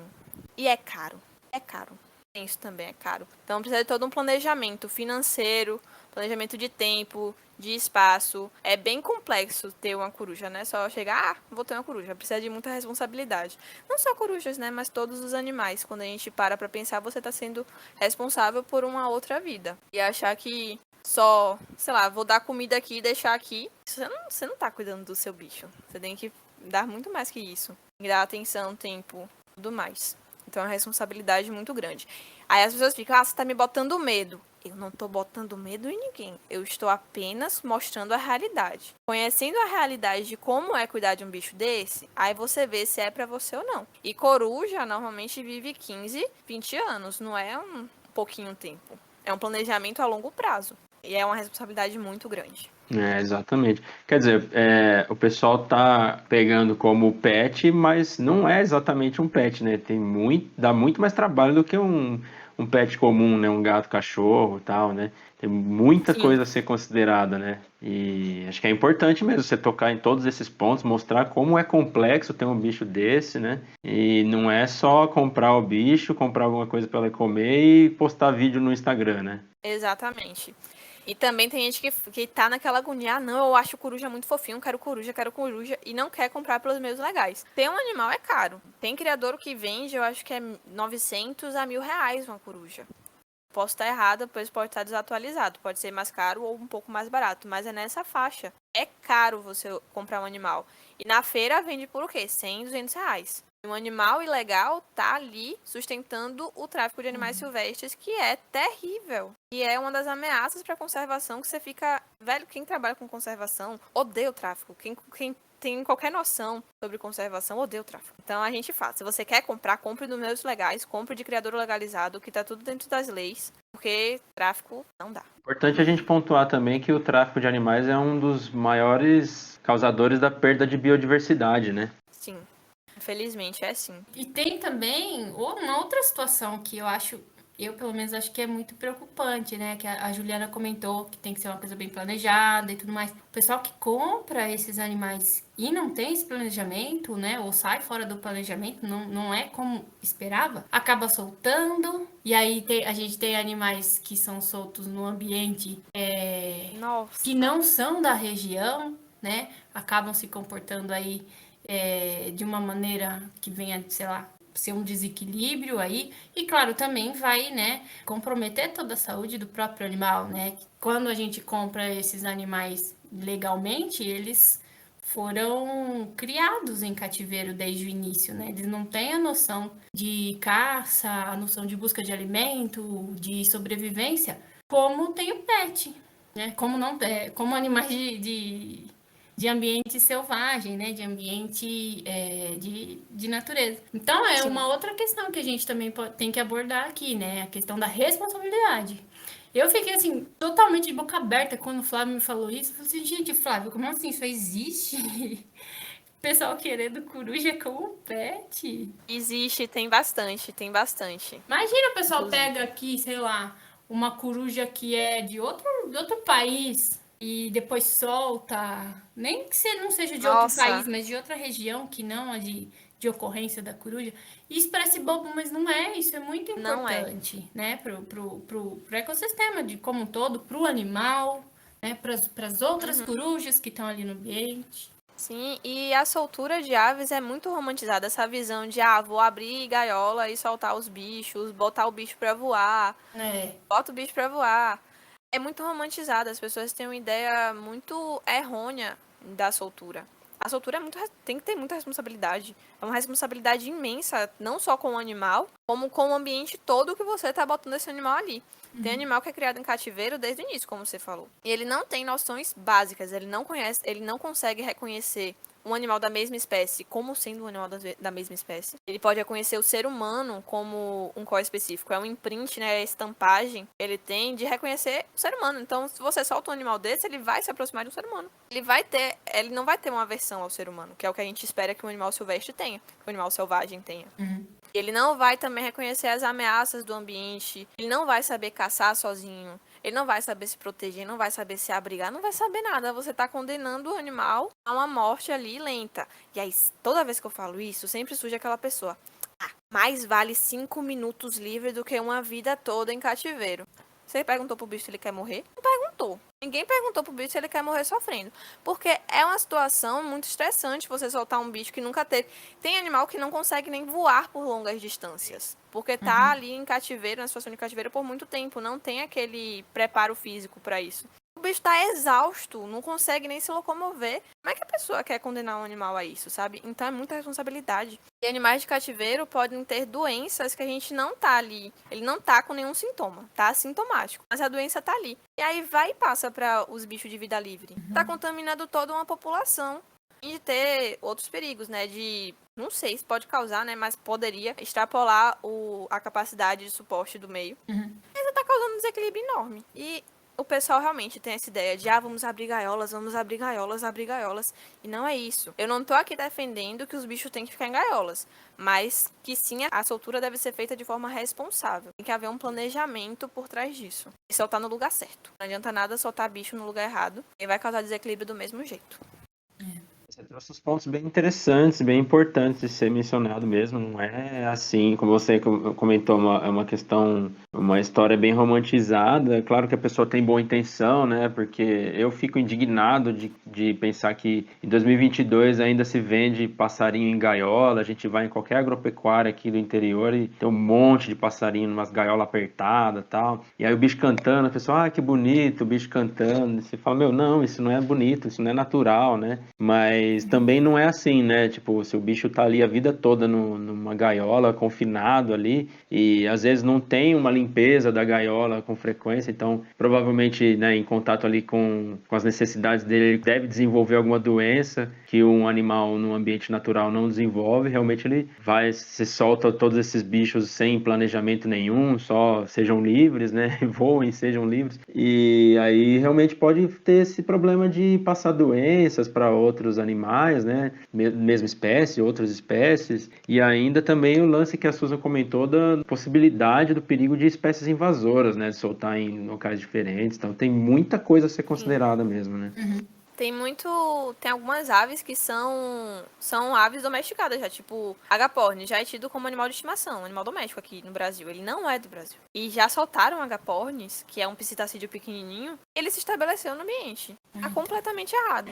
E é caro. É caro. Isso também é caro. Então precisa de todo um planejamento financeiro, planejamento de tempo, de espaço. É bem complexo ter uma coruja, né? Só chegar, vou ter uma coruja. Precisa de muita responsabilidade. Não só corujas, né? Mas todos os animais. Quando a gente para pra pensar, você tá sendo responsável por uma outra vida. E achar que só, sei lá, vou dar comida aqui e deixar aqui. Você não tá cuidando do seu bicho. Você tem que dar muito mais que isso. Dar atenção, tempo, tudo mais. Então é uma responsabilidade muito grande. Aí as pessoas ficam, você tá me botando medo. Eu não tô botando medo em ninguém. Eu estou apenas mostrando a realidade. Conhecendo a realidade de como é cuidar de um bicho desse, aí você vê se é pra você ou não. E coruja normalmente vive 15, 20 anos. Não é um pouquinho tempo. É um planejamento a longo prazo. E é uma responsabilidade muito grande. Exatamente. Quer dizer, o pessoal tá pegando como pet, mas não é exatamente um pet, né? Dá muito mais trabalho do que um pet comum, né? Um gato, cachorro, e tal, né? Tem muita Sim. coisa a ser considerada, né? E acho que é importante mesmo você tocar em todos esses pontos, mostrar como é complexo ter um bicho desse, né? E não é só comprar o bicho, comprar alguma coisa para ela comer e postar vídeo no Instagram, né? Exatamente. E também tem gente que tá naquela agonia, não, eu acho coruja muito fofinho, quero coruja, e não quer comprar pelos meios legais. Ter um animal é caro. Tem criador que vende, eu acho que é 900 a R$ 1.000 uma coruja. Posso estar errada, pois pode estar desatualizado. Pode ser mais caro ou um pouco mais barato, mas é nessa faixa. É caro você comprar um animal. E na feira vende por o quê? 100, R$ 200. Um animal ilegal tá ali sustentando o tráfico de animais silvestres, que é terrível. E é uma das ameaças para a conservação que você fica... Velho, quem trabalha com conservação odeia o tráfico. Quem tem qualquer noção sobre conservação odeia o tráfico. Então a gente faz. Se você quer comprar, compre dos meios legais, compre de criador legalizado, que tá tudo dentro das leis, porque tráfico não dá. Importante a gente pontuar também que o tráfico de animais é um dos maiores causadores da perda de biodiversidade, né? Sim. Infelizmente é sim. E tem também uma outra situação que eu pelo menos acho que é muito preocupante, né? Que a Juliana comentou que tem que ser uma coisa bem planejada e tudo mais. O pessoal que compra esses animais e não tem esse planejamento, né? Ou sai fora do planejamento, não é como esperava, acaba soltando. E aí a gente tem animais que são soltos no ambiente Nossa. que não são da região, né? Acabam se comportando aí de uma maneira que venha, sei lá, ser um desequilíbrio aí. E claro, também vai, né, comprometer toda a saúde do próprio animal, né? Quando a gente compra esses animais legalmente, eles foram criados em cativeiro desde o início, né? Eles não têm a noção de caça, a noção de busca de alimento, de sobrevivência, como tem o pet, né? Como animais de ambiente selvagem, né? De ambiente de natureza. Então, é Sim. uma outra questão que a gente também tem que abordar aqui, né? A questão da responsabilidade. Eu fiquei, assim, totalmente de boca aberta quando o Flávio me falou isso. Eu falei assim, gente, Flávio, como assim? Isso existe? O pessoal querendo coruja como pet. Existe, tem bastante, tem bastante. Imagina o pessoal Inclusive. pega aqui, sei lá, uma coruja que é de outro país e depois solta. Nem que não seja de outro Nossa. país, mas de outra região que não a de ocorrência da coruja. Isso parece bobo, mas não é. Isso é muito Não é. importante, né? Pro ecossistema de como um todo, pro animal, né? Para as outras corujas que estão ali no ambiente. Sim, e a soltura de aves é muito romantizada, essa visão de, vou abrir gaiola e soltar os bichos, botar o bicho pra voar, bota o bicho pra voar. É muito romantizada, as pessoas têm uma ideia muito errônea da soltura. A soltura tem que ter muita responsabilidade. É uma responsabilidade imensa, não só com o animal, como com o ambiente todo que você tá botando esse animal ali. Tem animal que é criado em cativeiro desde o início, como você falou. E ele não tem noções básicas, ele não consegue reconhecer um animal da mesma espécie como sendo um animal da mesma espécie. Ele pode reconhecer o ser humano como um core específico. É um imprint, né? A estampagem ele tem de reconhecer o ser humano. Então, se você solta um animal desse, ele vai se aproximar de um ser humano. Ele não vai ter uma aversão ao ser humano, que é o que a gente espera que um animal silvestre tenha, que um animal selvagem tenha. Ele não vai também reconhecer as ameaças do ambiente. Ele não vai saber caçar sozinho. Ele não vai saber se proteger, não vai saber se abrigar, não vai saber nada. Você está condenando o animal a uma morte ali lenta. E aí, toda vez que eu falo isso, sempre surge aquela pessoa. Mais vale 5 minutos livre do que uma vida toda em cativeiro. Você perguntou pro bicho se ele quer morrer? Não perguntou. Ninguém perguntou pro bicho se ele quer morrer sofrendo. Porque é uma situação muito estressante você soltar um bicho que nunca teve. Tem animal que não consegue nem voar por longas distâncias. Porque tá ali em cativeiro, na situação de cativeiro por muito tempo. Não tem aquele preparo físico para isso. O bicho tá exausto, não consegue nem se locomover. Como é que a pessoa quer condenar um animal a isso, sabe? Então é muita responsabilidade. E animais de cativeiro podem ter doenças que a gente não tá ali. Ele não tá com nenhum sintoma, tá assintomático. Mas a doença tá ali. E aí vai e passa para os bichos de vida livre. Tá contaminando toda uma população. E de ter outros perigos, né? De, não sei se pode causar, né? Mas poderia extrapolar a capacidade de suporte do meio. Mas tá causando um desequilíbrio enorme. E o pessoal realmente tem essa ideia de, vamos abrir gaiolas, vamos abrir gaiolas, abrir gaiolas. E não é isso. Eu não tô aqui defendendo que os bichos têm que ficar em gaiolas, mas que sim, a soltura deve ser feita de forma responsável. Tem que haver um planejamento por trás disso. E soltar no lugar certo. Não adianta nada soltar bicho no lugar errado, e vai causar desequilíbrio do mesmo jeito. Você trouxe uns pontos bem interessantes, bem importantes de ser mencionado mesmo. Não é assim, como você comentou, é uma questão, uma história bem romantizada. Claro que a pessoa tem boa intenção, né? Porque eu fico indignado de pensar que em 2022 ainda se vende passarinho em gaiola. A gente vai em qualquer agropecuária aqui do interior e tem um monte de passarinho, umas gaiolas apertadas e tal. E aí o bicho cantando, a pessoa, que bonito, o bicho cantando. E você fala, meu, não, isso não é bonito, isso não é natural, né? Mas também não é assim, né? Tipo, se o bicho tá ali a vida toda numa gaiola, confinado ali, e às vezes não tem uma limpeza da gaiola com frequência, então provavelmente, né, em contato ali com as necessidades dele, ele deve desenvolver alguma doença que um animal num ambiente natural não desenvolve. Realmente ele se solta todos esses bichos sem planejamento nenhum, só sejam livres, né? Voem, sejam livres. E aí realmente pode ter esse problema de passar doenças para outros animais, né? Mesma espécie, outras espécies. E ainda também o lance que a Susan comentou da possibilidade do perigo de espécies invasoras, né? De soltar em locais diferentes. Então tem muita coisa a ser considerada mesmo, né? Tem algumas aves que são aves domesticadas já, tipo, agapornis, já é tido como animal de estimação, animal doméstico aqui no Brasil. Ele não é do Brasil. E já soltaram agapornis, que é um psitacídeo pequenininho, e ele se estabeleceu no ambiente. Tá completamente errado.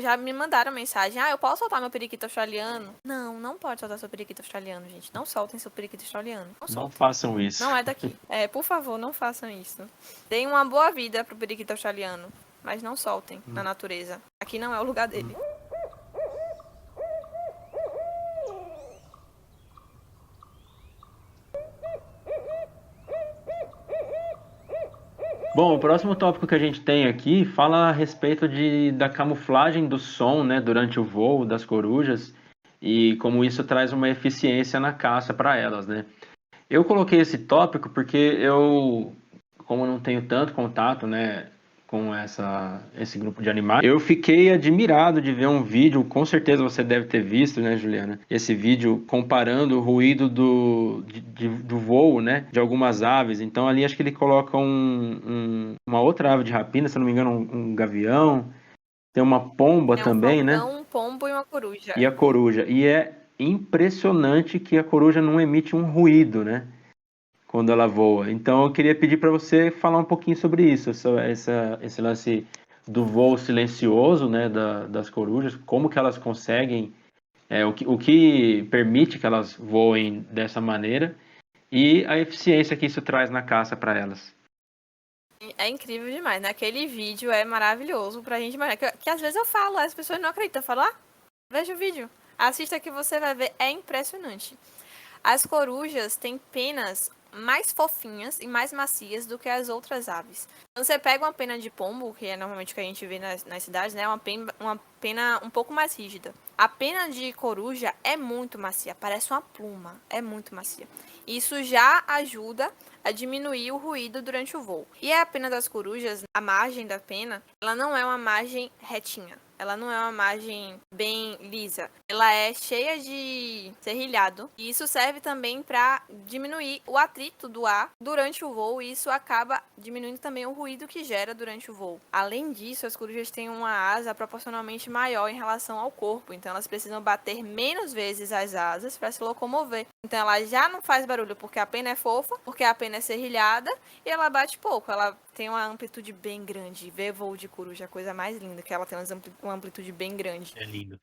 Já me mandaram mensagem, eu posso soltar meu periquito australiano? Não, não pode soltar seu periquito australiano, gente. Não soltem seu periquito australiano. Não façam isso. Não é daqui. Por favor, não façam isso. Deem uma boa vida pro periquito australiano. Mas não soltem na natureza. Aqui não é o lugar dele. Bom, o próximo tópico que a gente tem aqui fala a respeito da camuflagem do som, né, durante o voo das corujas e como isso traz uma eficiência na caça para elas, né? Eu coloquei esse tópico porque como não tenho tanto contato, né, com esse grupo de animais, eu fiquei admirado de ver um vídeo, com certeza você deve ter visto, né, Juliana? Esse vídeo comparando o ruído do voo, né, de algumas aves. Então ali acho que ele coloca uma outra ave de rapina, se eu não me engano, um gavião, tem uma pomba também, né? Um pombo e uma coruja. E a coruja. E é impressionante que a coruja não emite um ruído, né? Quando ela voa. Então eu queria pedir para você falar um pouquinho sobre isso, esse lance do voo silencioso, né, das corujas, como que elas conseguem, o que permite que elas voem dessa maneira e a eficiência que isso traz na caça para elas. É incrível demais, né? Aquele vídeo é maravilhoso pra gente imaginar. Que às vezes eu falo, as pessoas não acreditam. Eu falo, veja o vídeo. Assista que você vai ver. É impressionante. As corujas têm penas mais fofinhas e mais macias do que as outras aves. Quando você pega uma pena de pombo, que é normalmente o que a gente vê nas cidades, né? Uma pena um pouco mais rígida. A pena de coruja é muito macia, parece uma pluma, é muito macia. Isso já ajuda a diminuir o ruído durante o voo. E a pena das corujas, a margem da pena, ela não é uma margem retinha. Ela não é uma margem bem lisa. Ela é cheia de serrilhado. E isso serve também para diminuir o atrito do ar durante o voo. E isso acaba diminuindo também o ruído que gera durante o voo. Além disso, as corujas têm uma asa proporcionalmente maior em relação ao corpo. Então, elas precisam bater menos vezes as asas para se locomover. Então, ela já não faz barulho porque a pena é fofa, porque a pena é serrilhada. E ela bate pouco. Ela tem uma amplitude bem grande. Ver voo de coruja é a coisa mais linda, que ela tem uma amplitude bem grande. É lindo.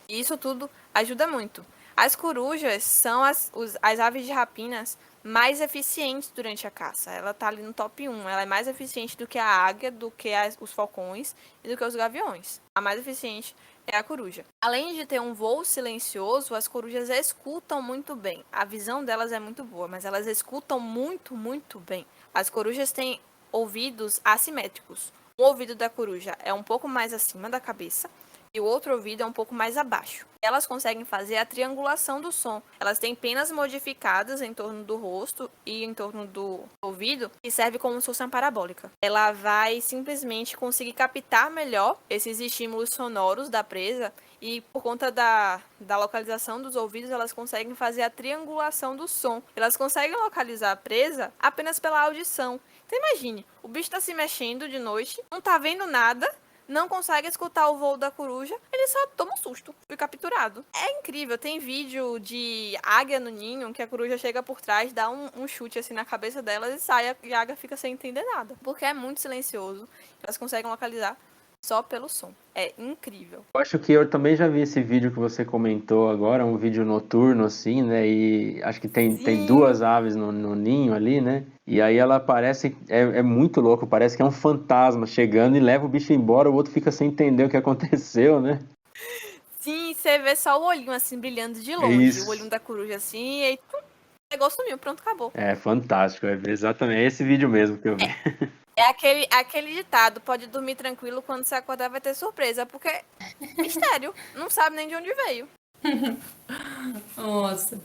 E isso tudo ajuda muito. As corujas são as aves de rapinas mais eficientes durante a caça. Ela tá ali no top 1. Ela é mais eficiente do que a águia, do que os falcões e do que os gaviões. A mais eficiente é a coruja. Além de ter um voo silencioso, as corujas escutam muito bem. A visão delas é muito boa, mas elas escutam muito, muito bem. As corujas têm ouvidos assimétricos. Um ouvido da coruja é um pouco mais acima da cabeça e o outro ouvido é um pouco mais abaixo. Elas conseguem fazer a triangulação do som. Elas têm penas modificadas em torno do rosto e em torno do ouvido, que serve como se fosse uma parabólica. Ela vai simplesmente conseguir captar melhor esses estímulos sonoros da presa e por conta da localização dos ouvidos, elas conseguem fazer a triangulação do som. Elas conseguem localizar a presa apenas pela audição. Então imagine, o bicho está se mexendo de noite, não está vendo nada, não consegue escutar o voo da coruja, ele só toma um susto, foi capturado. É incrível, tem vídeo de águia no ninho, que a coruja chega por trás, dá um chute assim na cabeça dela e sai, e a águia fica sem entender nada. Porque é muito silencioso, elas conseguem localizar só pelo som. É incrível. Eu acho que eu também já vi esse vídeo que você comentou agora, um vídeo noturno assim, né? E acho que tem duas aves no ninho ali, né? E aí ela parece, é muito louco, parece que é um fantasma chegando e leva o bicho embora, o outro fica sem entender o que aconteceu, né? Sim, você vê só o olhinho assim brilhando de longe, Isso. o olhinho da coruja assim, e aí o negócio sumiu, pronto, acabou. É fantástico, é exatamente esse vídeo mesmo que eu vi. É aquele ditado, pode dormir tranquilo, quando você acordar vai ter surpresa, porque mistério, não sabe nem de onde veio. Nossa.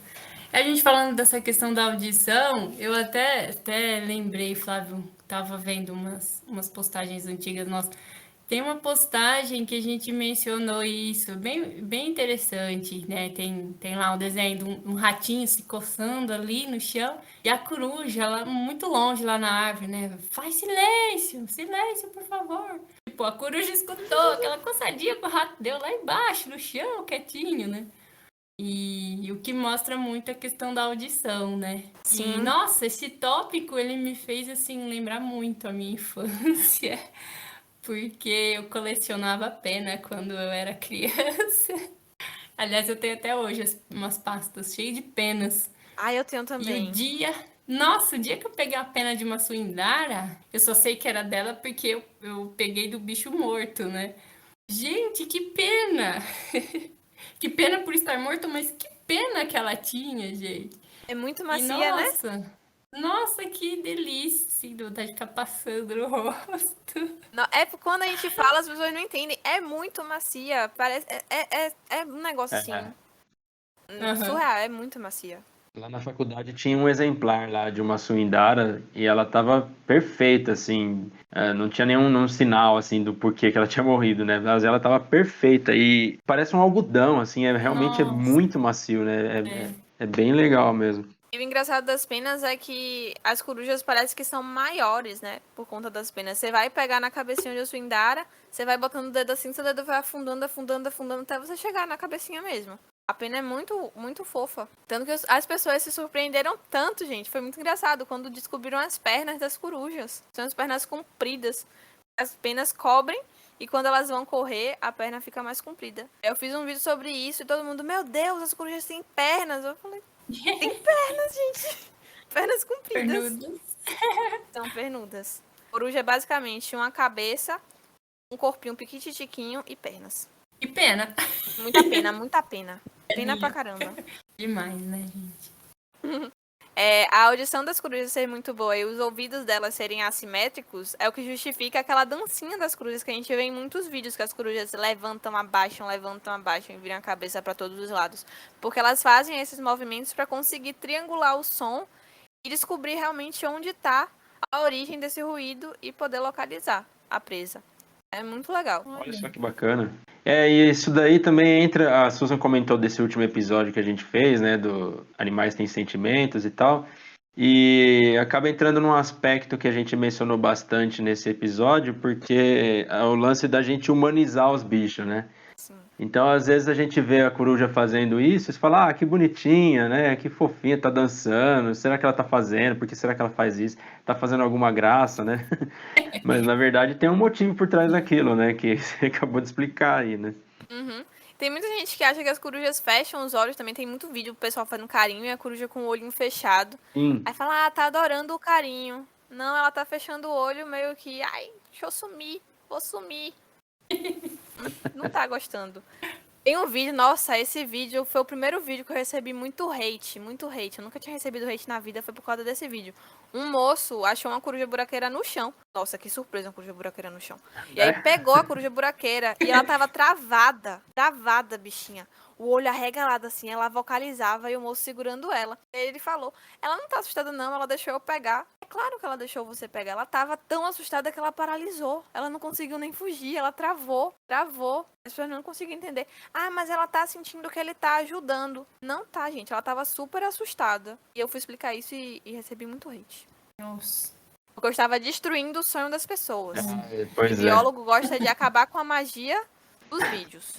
A gente falando dessa questão da audição, eu até lembrei, Flávio, tava vendo umas postagens antigas nossas. Tem uma postagem que a gente mencionou isso, bem interessante, né? Tem lá um desenho de um ratinho se coçando ali no chão e a coruja, ela muito longe lá na árvore, né? Faz silêncio, silêncio, por favor. Tipo, a coruja escutou aquela coçadinha que o rato deu lá embaixo, no chão, quietinho, né? E o que mostra muito a questão da audição, né? Sim. E, nossa, esse tópico, ele me fez, assim, lembrar muito a minha infância. Porque eu colecionava pena quando eu era criança. Aliás, eu tenho até hoje umas pastas cheias de penas. Ah, eu tenho E também. o dia que eu peguei a pena de uma suindara, eu só sei que era dela porque eu peguei do bicho morto, né? Gente, que pena! Que pena por estar morto, mas que pena que ela tinha, gente. É muito E macia, né? nossa, que delícia, assim, de vontade de ficar passando no rosto. Não, é quando a gente fala, as pessoas não entendem. É muito macia. Parece, é um negócio assim. Surreal, é muito macia. Lá na faculdade tinha um exemplar lá de uma suindara e ela tava perfeita, assim, não tinha nenhum sinal, assim, do porquê que ela tinha morrido, né? Mas ela tava perfeita e parece um algodão, assim, realmente é Nossa. muito macio, né? É bem legal mesmo. E o engraçado das penas é que as corujas parecem que são maiores, né? Por conta das penas. Você vai pegar na cabecinha de suindara, você vai botando o dedo assim, seu dedo vai afundando, afundando, afundando, até você chegar na cabecinha mesmo. A pena é muito, muito fofa. Tanto que as pessoas se surpreenderam tanto, gente. Foi muito engraçado quando descobriram as pernas das corujas. São as pernas compridas. As penas cobrem e quando elas vão correr, a perna fica mais comprida. Eu fiz um vídeo sobre isso e todo mundo, meu Deus, as corujas têm pernas. Eu falei, tem pernas, gente. Pernas compridas. Pernudas. São pernudas. Coruja é basicamente uma cabeça, um corpinho piquititiquinho e pernas. E pena. Muita pena, muita pena. Pena pra caramba. Demais, né, gente? A audição das corujas ser muito boa e os ouvidos delas serem assimétricos é o que justifica aquela dancinha das corujas que a gente vê em muitos vídeos, que as corujas levantam, abaixam e viram a cabeça para todos os lados. Porque elas fazem esses movimentos para conseguir triangular o som e descobrir realmente onde está a origem desse ruído e poder localizar a presa. É muito legal. Olha só que bacana. E isso daí também entra, a Susan comentou desse último episódio que a gente fez, né, do Animais Têm Sentimentos e tal, e acaba entrando num aspecto que a gente mencionou bastante nesse episódio, porque é o lance da gente humanizar os bichos, né? Sim. Então, às vezes a gente vê a coruja fazendo isso e você fala, que bonitinha, né? Que fofinha, tá dançando. Será que ela tá fazendo? Por que será que ela faz isso? Tá fazendo alguma graça, né? Mas, na verdade, tem um motivo por trás daquilo, né? Que você acabou de explicar aí, né? Uhum. Tem muita gente que acha que as corujas fecham os olhos, também tem muito vídeo do pessoal fazendo carinho e a coruja com o olhinho fechado. Sim. Aí fala, tá adorando o carinho. Não, ela tá fechando o olho meio que, ai, deixa eu sumir, vou sumir. Não tá gostando. Tem um vídeo, nossa, esse vídeo foi o primeiro vídeo que eu recebi muito hate, muito hate. Eu nunca tinha recebido hate na vida, foi por causa desse vídeo. Um moço achou uma coruja buraqueira no chão. Nossa, que surpresa, uma coruja buraqueira no chão. E aí pegou a coruja buraqueira e ela tava travada, bichinha. O olho arregalado assim, ela vocalizava e o moço segurando ela. E aí ele falou, ela não tá assustada não, ela deixou eu pegar. É claro que ela deixou você pegar, ela tava tão assustada que ela paralisou. Ela não conseguiu nem fugir, ela travou. As pessoas não conseguiam entender. Ah, mas ela tá sentindo que ele tá ajudando. Não tá, gente. Ela tava super assustada. E eu fui explicar isso e recebi muito hate. Nossa. Porque eu estava destruindo o sonho das pessoas. Pois O biólogo gosta de acabar com a magia dos vídeos.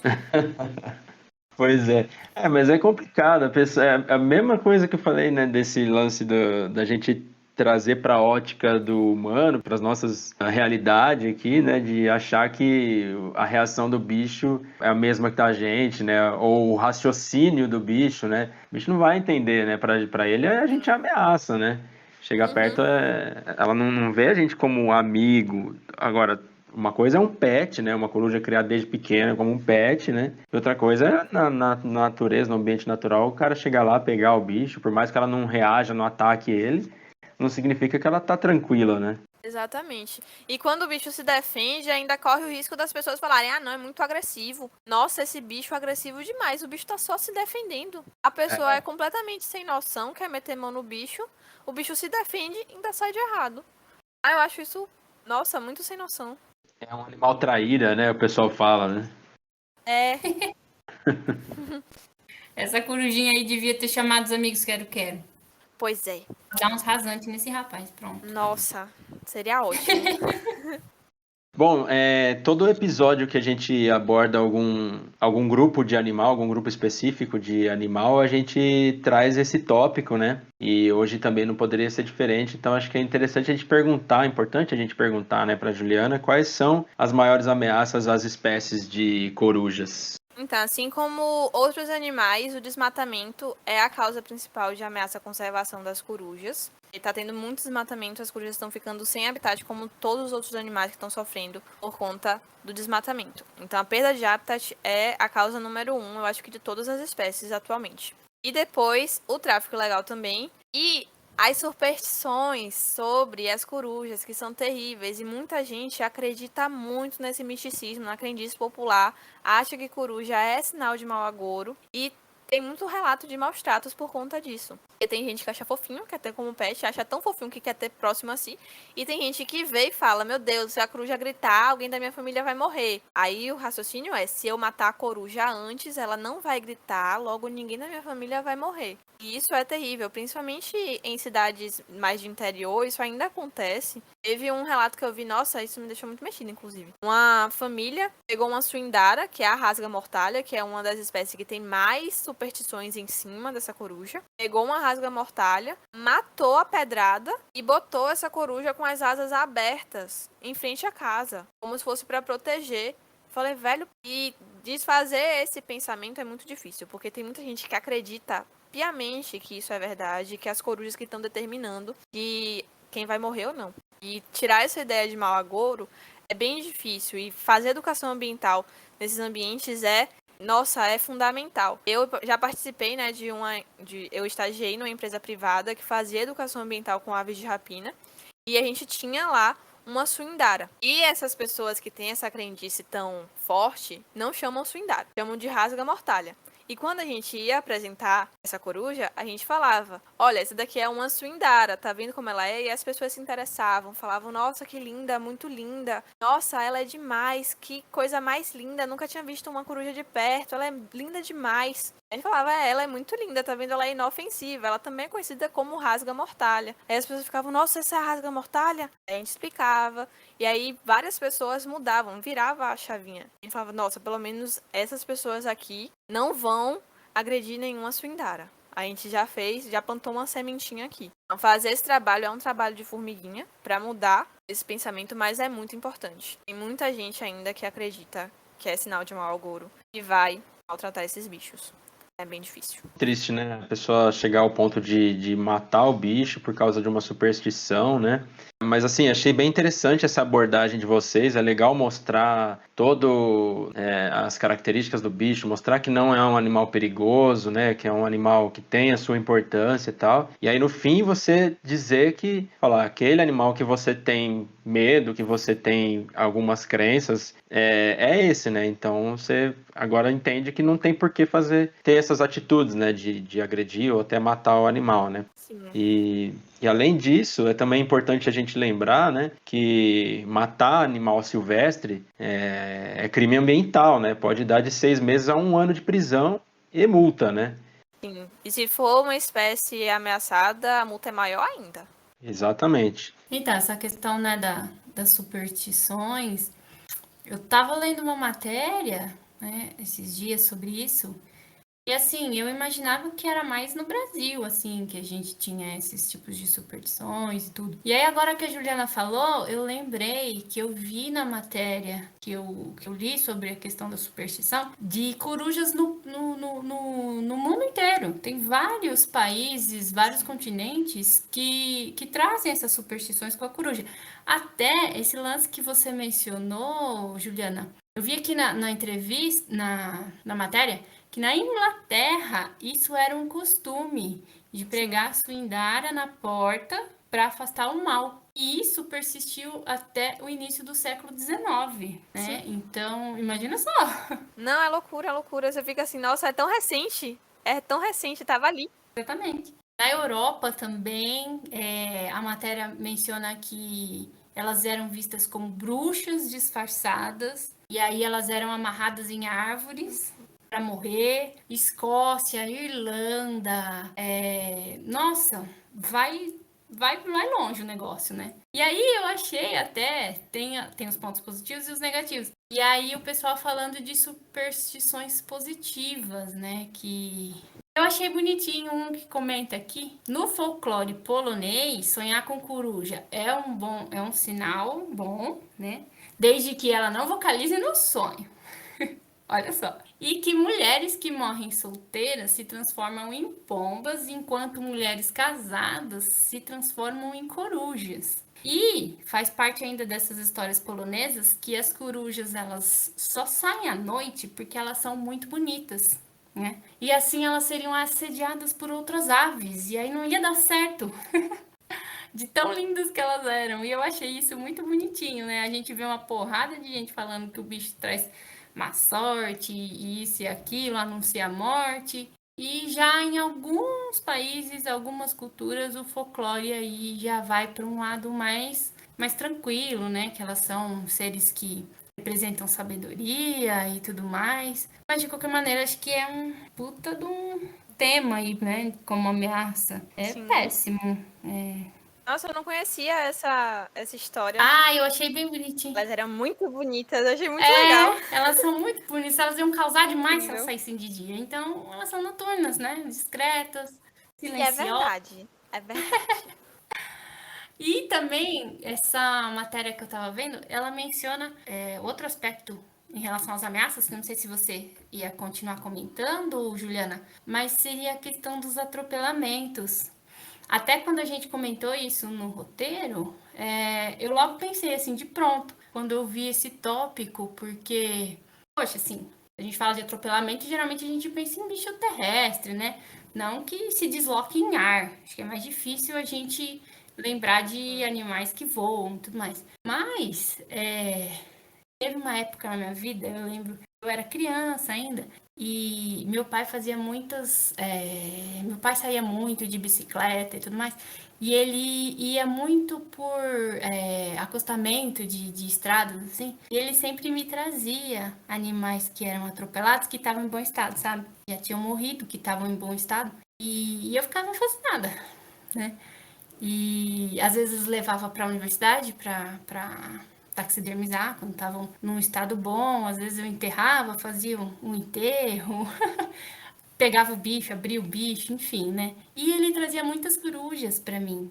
Pois é. Mas é complicado. É a mesma coisa que eu falei, né, desse lance da gente trazer para a ótica do humano, para as nossas realidade aqui, né, de achar que a reação do bicho é a mesma que da gente, né, ou o raciocínio do bicho, né. O bicho não vai entender, né, para ele a gente ameaça, né. Chegar perto, ela não vê a gente como amigo. Agora, uma coisa é um pet, né? Uma coruja criada desde pequena como um pet, né? E outra coisa é na natureza, no ambiente natural, o cara chegar lá, pegar o bicho, por mais que ela não reaja, não ataque ele, não significa que ela tá tranquila, né? Exatamente. E quando o bicho se defende, ainda corre o risco das pessoas falarem, ah, não, é muito agressivo. Nossa, esse bicho é agressivo demais, o bicho tá só se defendendo. A pessoa é completamente sem noção, quer meter mão no bicho, o bicho se defende e ainda sai de errado. Ah, eu acho isso, nossa, muito sem noção. É um animal traíra, né? O pessoal fala, né? É, Essa corujinha aí devia ter chamado os amigos quero-quero. pois é. Dá uns rasantes nesse rapaz, pronto. Nossa, seria ótimo. Bom, todo episódio que a gente aborda algum grupo de animal, algum grupo específico de animal, a gente traz esse tópico, né? E hoje também não poderia ser diferente, então acho que é interessante a gente perguntar, importante a gente perguntar, né, para Juliana, quais são as maiores ameaças às espécies de corujas. Então, assim como outros animais, o desmatamento é a causa principal de ameaça à conservação das corujas. E tá tendo muito desmatamento, as corujas estão ficando sem habitat, como todos os outros animais que estão sofrendo por conta do desmatamento. Então, a perda de habitat é a causa número 1, eu acho que de todas as espécies atualmente. E depois, o tráfico ilegal também. E as superstições sobre as corujas, que são terríveis, e muita gente acredita muito nesse misticismo, na crendice popular, acha que coruja é sinal de mau agouro, e tem muito relato de maus tratos por conta disso. Porque tem gente que acha fofinho, quer ter como pet, acha tão fofinho que quer ter próximo a si. E tem gente que vê e fala, meu Deus, se a coruja gritar, alguém da minha família vai morrer. Aí o raciocínio é, se eu matar a coruja antes, ela não vai gritar, logo ninguém da minha família vai morrer. E isso é terrível, principalmente em cidades mais de interior, isso ainda acontece. Teve um relato que eu vi, nossa, isso me deixou muito mexida, inclusive. Uma família pegou uma suindara, que é a rasga-mortalha, que é uma das espécies que tem mais superstições em cima dessa coruja. Pegou uma rasga-mortalha, matou a pedrada e botou essa coruja com as asas abertas em frente à casa, como se fosse para proteger. Falei, velho, e desfazer esse pensamento é muito difícil, porque tem muita gente que acredita piamente que isso é verdade, que as corujas que estão determinando que quem vai morrer ou não. E tirar essa ideia de mau agouro é bem difícil. E fazer educação ambiental nesses ambientes é fundamental. Eu já participei, né, eu estagiei numa empresa privada que fazia educação ambiental com aves de rapina. E a gente tinha lá uma suindara. E essas pessoas que têm essa crendice tão forte não chamam suindara, chamam de rasga-mortalha. E quando a gente ia apresentar essa coruja, a gente falava, olha, essa daqui é uma suindara, tá vendo como ela é? E as pessoas se interessavam, falavam, nossa, que linda, muito linda. Nossa, ela é demais, que coisa mais linda, nunca tinha visto uma coruja de perto, ela é linda demais. A gente falava, ela é muito linda, tá vendo? Ela é inofensiva, ela também é conhecida como rasga-mortalha. Aí as pessoas ficavam, nossa, essa é a rasga-mortalha? Aí a gente explicava, e aí várias pessoas mudavam, virava a chavinha. A gente falava, nossa, pelo menos essas pessoas aqui não vão agredir nenhuma suindara. A gente já plantou uma sementinha aqui. Então, fazer esse trabalho é um trabalho de formiguinha para mudar esse pensamento, mas é muito importante. Tem muita gente ainda que acredita que é sinal de mau agouro e vai maltratar esses bichos. É bem difícil. Triste, né? A pessoa chegar ao ponto de matar o bicho por causa de uma superstição, né? Mas assim, achei bem interessante essa abordagem de vocês. É legal mostrar todo as características do bicho, mostrar que não é um animal perigoso, né? Que é um animal que tem a sua importância e tal. E aí no fim você dizer que, falar, aquele animal que você tem medo, que você tem algumas crenças, é esse, né? Então você agora entende que não tem por que ter essas atitudes, né? De agredir ou até matar o animal, né? Sim. E além disso, é também importante a gente lembrar, né, que matar animal silvestre é crime ambiental, né? Pode dar de 6 meses a 1 ano de prisão e multa, né? Sim. E se for uma espécie ameaçada, a multa é maior ainda. Exatamente. Então, essa questão, né, das superstições, eu tava lendo uma matéria, né, esses dias sobre isso, e assim, eu imaginava que era mais no Brasil, assim, que a gente tinha esses tipos de superstições e tudo. E aí, agora que a Juliana falou, eu lembrei que eu vi na matéria que eu li sobre a questão da superstição de corujas no mundo inteiro. Tem vários países, vários continentes que trazem essas superstições com a coruja. Até esse lance que você mencionou, Juliana, eu vi aqui na entrevista, na matéria, que na Inglaterra isso era um costume de pregar a suindária na porta para afastar o mal. E isso persistiu até o início do século XIX, né? Sim. Então, imagina só. Não, é loucura, é loucura. Você fica assim, nossa, é tão recente. É tão recente, tava ali. Exatamente. Na Europa também, a matéria menciona que elas eram vistas como bruxas disfarçadas, e aí elas eram amarradas em árvores para morrer. Escócia, Irlanda, nossa, vai longe o negócio, né? E aí eu achei até, tem os pontos positivos e os negativos. E aí o pessoal falando de superstições positivas, né? Que eu achei bonitinho um que comenta aqui. No folclore polonês, sonhar com coruja é um sinal bom, né? Desde que ela não vocalize no sonho. Olha só. E que mulheres que morrem solteiras se transformam em pombas, enquanto mulheres casadas se transformam em corujas. E faz parte ainda dessas histórias polonesas que as corujas elas só saem à noite porque elas são muito bonitas, né? E assim elas seriam assediadas por outras aves e aí não ia dar certo. De tão lindas que elas eram. E eu achei isso muito bonitinho, né? A gente vê uma porrada de gente falando que o bicho traz má sorte, e isso e aquilo, anuncia a morte. E já em alguns países, algumas culturas, o folclore aí já vai para um lado mais tranquilo, né? Que elas são seres que representam sabedoria e tudo mais. Mas de qualquer maneira, acho que é um puta de um tema aí, né? Como ameaça. É Sim. péssimo. Nossa, eu não conhecia essa história. Ah, eu achei bem bonitinho. Elas eram muito bonitas, eu achei muito legal. Elas são muito bonitas, elas iam causar demais se elas Incrível. saíssem de dia. Então, elas são noturnas, né? Discretas, E é silenciosas. verdade. É verdade. E também, essa matéria que eu tava vendo, ela menciona outro aspecto em relação às ameaças, que eu não sei se você ia continuar comentando, Juliana, mas seria a questão dos atropelamentos. Até quando a gente comentou isso no roteiro, eu logo pensei assim, de pronto, quando eu vi esse tópico, porque, poxa, assim, a gente fala de atropelamento e geralmente a gente pensa em bicho terrestre, né? Não que se desloque em ar. Acho que é mais difícil a gente lembrar de animais que voam e tudo mais. Mas, teve uma época na minha vida, eu lembro, eu era criança ainda, e meu pai fazia muitas. Meu pai saía muito de bicicleta e tudo mais, e ele ia muito por acostamento de estradas, assim, e ele sempre me trazia animais que eram atropelados, que estavam em bom estado, sabe? Já tinham morrido, que estavam em bom estado, e eu ficava fascinada, né? E às vezes levava para a universidade para taxidermizar quando estavam num estado bom. Às vezes eu enterrava, fazia um enterro, pegava o bicho, abria o bicho, enfim, né? E ele trazia muitas corujas para mim.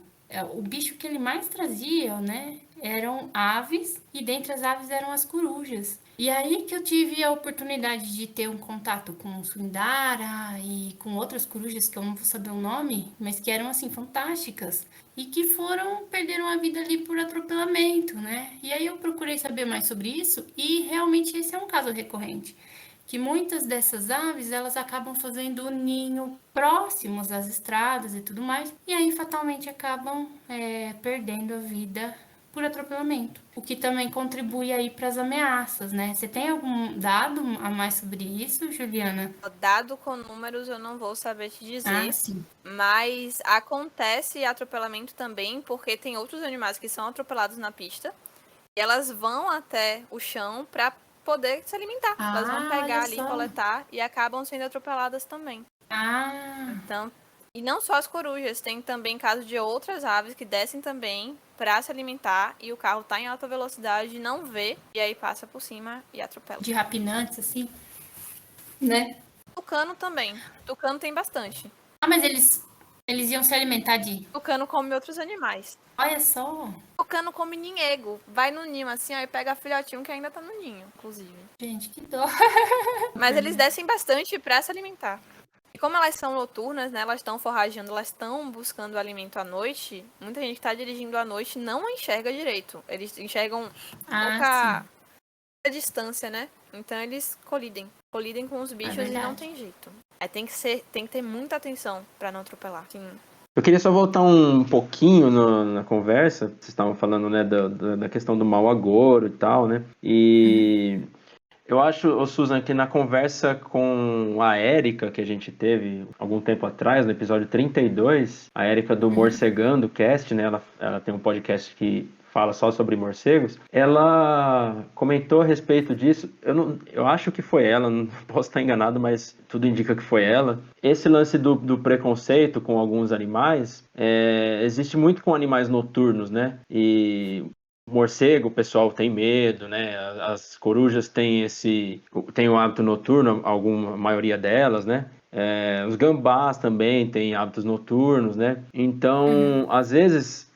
O bicho que ele mais trazia, né, eram aves e dentre as aves eram as corujas. E aí que eu tive a oportunidade de ter um contato com Sundara e com outras corujas que eu não vou saber o nome, mas que eram assim fantásticas e que perderam a vida ali por atropelamento, né? E aí eu procurei saber mais sobre isso e realmente esse é um caso recorrente, que muitas dessas aves elas acabam fazendo o ninho próximos às estradas e tudo mais, e aí fatalmente acabam perdendo a vida por atropelamento, o que também contribui aí para as ameaças, né? Você tem algum dado a mais sobre isso, Juliana? Dado com números eu não vou saber te Ah, dizer, sim. mas acontece atropelamento também porque tem outros animais que são atropelados na pista e elas vão até o chão para poder se alimentar. Elas vão Ah, olha pegar ali, só. coletar e acabam sendo atropeladas também. Ah, Então, e não só as corujas, tem também casos de outras aves que descem também para se alimentar e o carro tá em alta velocidade, não vê e aí passa por cima e atropela. de rapinantes, assim, né? Tucano também. Tucano tem bastante. Ah, mas eles iam se alimentar de. Tucano come outros animais. Olha só. Tucano come ninhego. Vai no ninho assim, aí pega filhotinho que ainda tá no ninho, inclusive. Gente, que dó. Mas eles descem bastante para se alimentar. E como elas são noturnas, né? Elas estão forrajando, elas estão buscando alimento à noite. Muita gente que tá dirigindo à noite não enxerga direito. Eles enxergam Ah, pouca distância, né? Então eles colidem. Colidem com os bichos e não verdade. tem jeito. Tem que ter muita atenção para não atropelar. Sim. Eu queria só voltar um pouquinho na conversa. Vocês estavam falando, né, da questão do mau agouro e tal, né? E eu acho, ô Susan, que na conversa com a Érica que a gente teve algum tempo atrás, no episódio 32, a Érica do Morcegando Cast, né? Ela tem um podcast que fala só sobre morcegos. Ela comentou a respeito disso. Eu acho que foi ela, não posso estar enganado, mas tudo indica que foi ela. Esse lance do preconceito com alguns animais existe muito com animais noturnos, né? E morcego, o pessoal tem medo, né? As corujas têm o hábito noturno, a maioria delas, né? Os gambás também têm hábitos noturnos, né? Então, às vezes,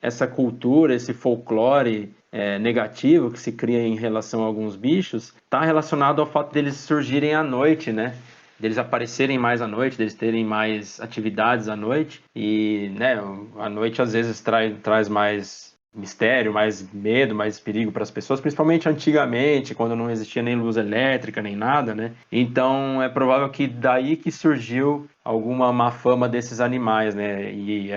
essa cultura, esse folclore negativo que se cria em relação a alguns bichos, está relacionado ao fato deles surgirem à noite, né? Deles aparecerem mais à noite, deles terem mais atividades à noite. E, né, a noite às vezes traz mais mistério, mais medo, mais perigo para as pessoas, principalmente antigamente, quando não existia nem luz elétrica, nem nada, né? Então é provável que daí que surgiu alguma má fama desses animais, né? E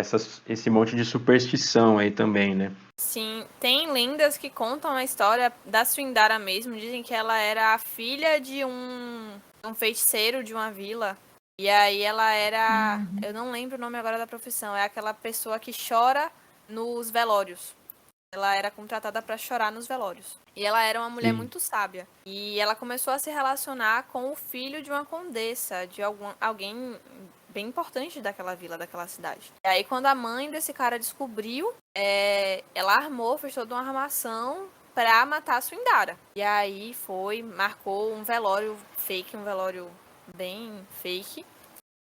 esse monte de superstição aí também, né? Sim, tem lendas que contam a história da Swindara mesmo. Dizem que ela era a filha de um feiticeiro de uma vila. E aí ela era... Eu não lembro o nome agora da profissão. É aquela pessoa que chora nos velórios. Ela era contratada para chorar nos velórios. E ela era uma mulher Sim. muito sábia. E ela começou a se relacionar com o filho de uma condessa, de alguém bem importante daquela vila, daquela cidade. E aí, quando a mãe desse cara descobriu, ela fez toda uma armação pra matar a Swindara. E aí marcou um velório fake, um velório bem fake.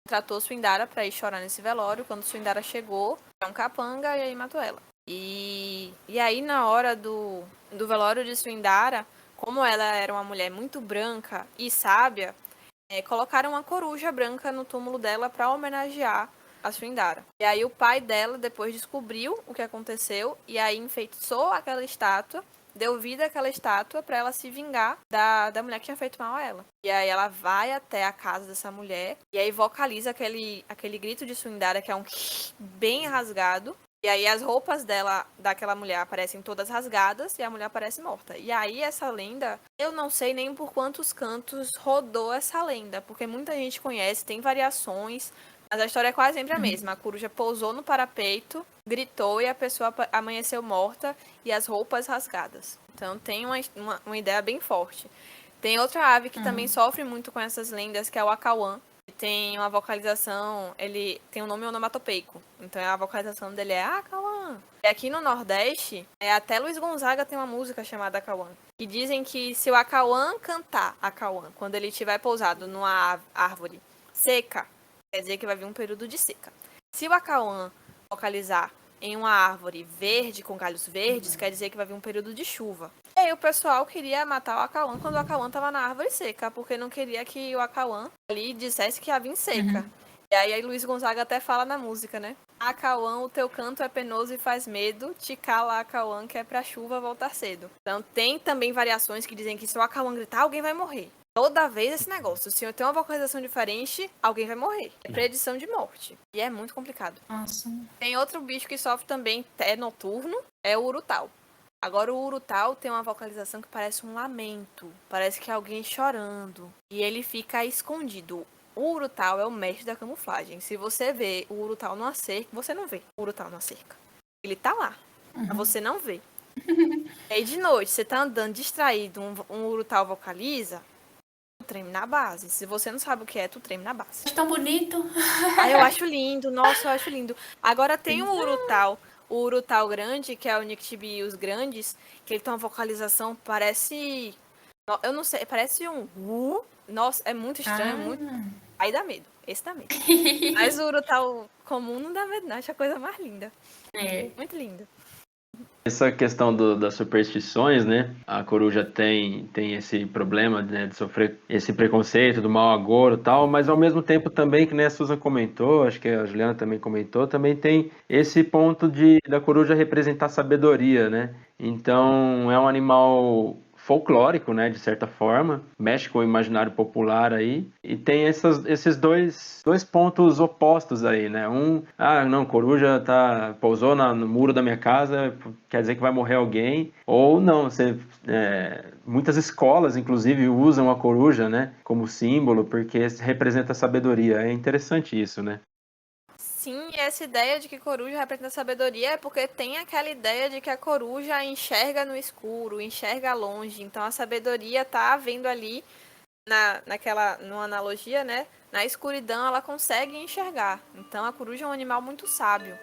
Tratou Swindara pra ir chorar nesse velório. Quando Swindara chegou, um capanga e aí matou ela. E aí, na hora do velório de Swindara, como ela era uma mulher muito branca e sábia, colocaram uma coruja branca no túmulo dela para homenagear a Swindara. E aí o pai dela depois descobriu o que aconteceu e aí enfeitiçou aquela estátua, deu vida àquela estátua para ela se vingar da mulher que tinha feito mal a ela. E aí ela vai até a casa dessa mulher e aí vocaliza aquele grito de Swindara, que é um bem rasgado. E aí as roupas daquela mulher aparecem todas rasgadas e a mulher aparece morta. E aí essa lenda, eu não sei nem por quantos cantos rodou essa lenda, porque muita gente conhece, tem variações, mas a história é quase sempre a mesma. A coruja pousou no parapeito, gritou e a pessoa amanheceu morta e as roupas rasgadas. Então tem uma ideia bem forte. Tem outra ave que também sofre muito com essas lendas, que é o acauã. Tem uma vocalização, ele tem um nome onomatopeico. Então a vocalização dele é acauã. E aqui no Nordeste, até Luiz Gonzaga tem uma música chamada acauã. E dizem que se o acauã cantar acauã, quando ele estiver pousado numa árvore seca, quer dizer que vai vir um período de seca. Se o acauã vocalizar em uma árvore verde, com galhos verdes, quer dizer que vai vir um período de chuva. E aí o pessoal queria matar o Acauã quando o Acauã estava na árvore seca, porque não queria que o Acauã ali dissesse que ia vir seca. E aí Luiz Gonzaga até fala na música, né? Acauã, o teu canto é penoso e faz medo, te cala, Acauã, que é pra chuva voltar cedo. Então tem também variações que dizem que se o Acauã gritar, alguém vai morrer. Toda vez esse negócio, se eu tenho uma vocalização diferente, alguém vai morrer. É predição de morte. E é muito complicado. Nossa. Tem outro bicho que sofre também, é noturno, é o urutau. Agora o urutau tem uma vocalização que parece um lamento. Parece que é alguém chorando. E ele fica escondido. O urutau é o mestre da camuflagem. Se você vê o urutau numa cerca, você não vê o urutau numa cerca. Ele tá lá, mas você não vê. E aí de noite, você tá andando distraído, um urutau vocaliza, tu treme na base. Se você não sabe o que é, tu treme na base. É tão bonito. Ah, eu acho lindo. Nossa, eu acho lindo. Agora tem o urutau grande, que é o Nictibius grandes, que ele tem uma vocalização, parece... Eu não sei, parece um... Nossa, é muito estranho, muito... Aí dá medo. Esse dá medo. Mas o urutau comum não dá medo, não. Acho a coisa mais linda. É. Muito linda. Essa questão das superstições, né? A coruja tem esse problema, né, de sofrer esse preconceito do mau agouro e tal, mas ao mesmo tempo também, que nem a Susan comentou, acho que a Juliana também comentou, também tem esse ponto da coruja representar sabedoria, né? Então é um animal folclórico, né, de certa forma, mexe com o imaginário popular aí, e tem esses dois pontos opostos aí, né? Não, coruja pousou no muro da minha casa, quer dizer que vai morrer alguém, ou não, muitas escolas, inclusive, usam a coruja, né, como símbolo, porque representa sabedoria. É interessante isso, né? Sim, essa ideia de que coruja representa sabedoria é porque tem aquela ideia de que a coruja enxerga no escuro, enxerga longe. Então a sabedoria tá vendo ali, numa analogia, né? Na escuridão ela consegue enxergar. Então a coruja é um animal muito sábio.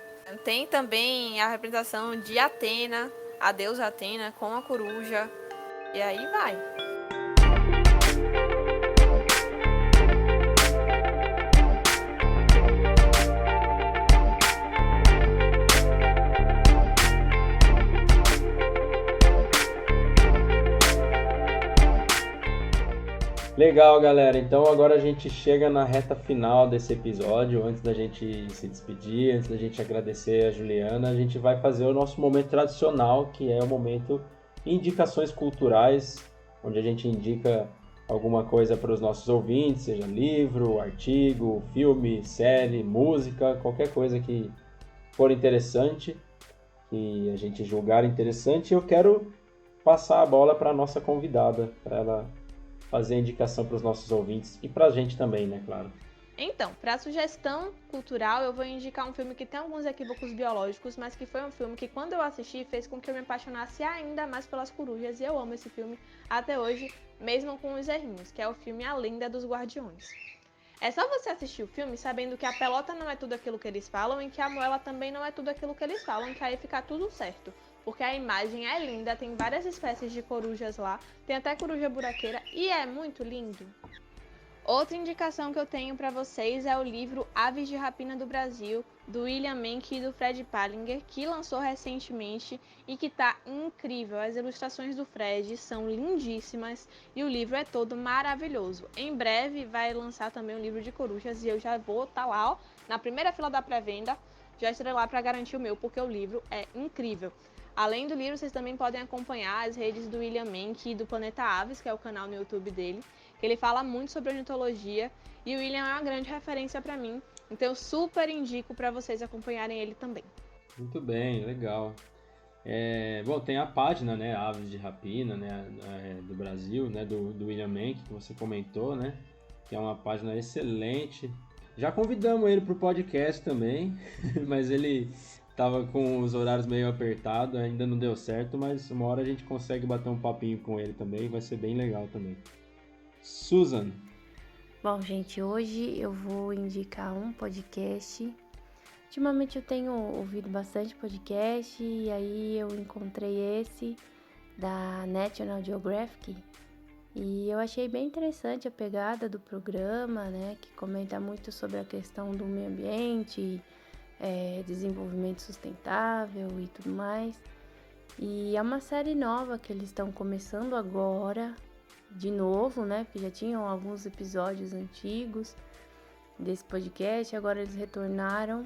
Tem também a representação de Atena, a deusa Atena com a coruja. E aí vai. Legal, galera. Então agora a gente chega na reta final desse episódio. Antes da gente se despedir, antes da gente agradecer a Juliana, a gente vai fazer o nosso momento tradicional, que é o momento Indicações Culturais, onde a gente indica alguma coisa para os nossos ouvintes, seja livro, artigo, filme, série, música, qualquer coisa que for interessante, que a gente julgar interessante. Eu quero passar a bola para a nossa convidada, para ela fazer a indicação para os nossos ouvintes e para a gente também, né, claro. Então, para sugestão cultural, eu vou indicar um filme que tem alguns equívocos biológicos, mas que foi um filme que, quando eu assisti, fez com que eu me apaixonasse ainda mais pelas corujas, e eu amo esse filme até hoje, mesmo com os errinhos, que é o filme A Lenda dos Guardiões. É só você assistir o filme sabendo que a pelota não é tudo aquilo que eles falam e que a moela também não é tudo aquilo que eles falam, que aí fica tudo certo. Porque a imagem é linda, tem várias espécies de corujas lá, tem até coruja buraqueira e é muito lindo. Outra indicação que eu tenho para vocês é o livro Aves de Rapina do Brasil, do William Menck e do Fred Palinger, que lançou recentemente e que tá incrível. As ilustrações do Fred são lindíssimas e o livro é todo maravilhoso. Em breve vai lançar também um livro de corujas e eu já vou estar lá, ó, na primeira fila da pré-venda, já estarei lá para garantir o meu, porque o livro é incrível. Além do livro, vocês também podem acompanhar as redes do William Menck e do Planeta Aves, que é o canal no YouTube dele, que ele fala muito sobre ornitologia, e o William é uma grande referência para mim, então eu super indico para vocês acompanharem ele também. Muito bem, legal. Bom, tem a página, né, Aves de Rapina, né, do Brasil, né, do William Menck, que você comentou, né, que é uma página excelente. Já convidamos ele para o podcast também, mas ele tava com os horários meio apertados, ainda não deu certo, mas uma hora a gente consegue bater um papinho com ele também, vai ser bem legal também. Susan. Bom, gente, hoje eu vou indicar um podcast. Ultimamente eu tenho ouvido bastante podcast e aí eu encontrei esse da National Geographic e eu achei bem interessante a pegada do programa, né, que comenta muito sobre a questão do meio ambiente, desenvolvimento sustentável e tudo mais. E é uma série nova que eles estão começando agora, de novo, né? Porque já tinham alguns episódios antigos desse podcast, agora eles retornaram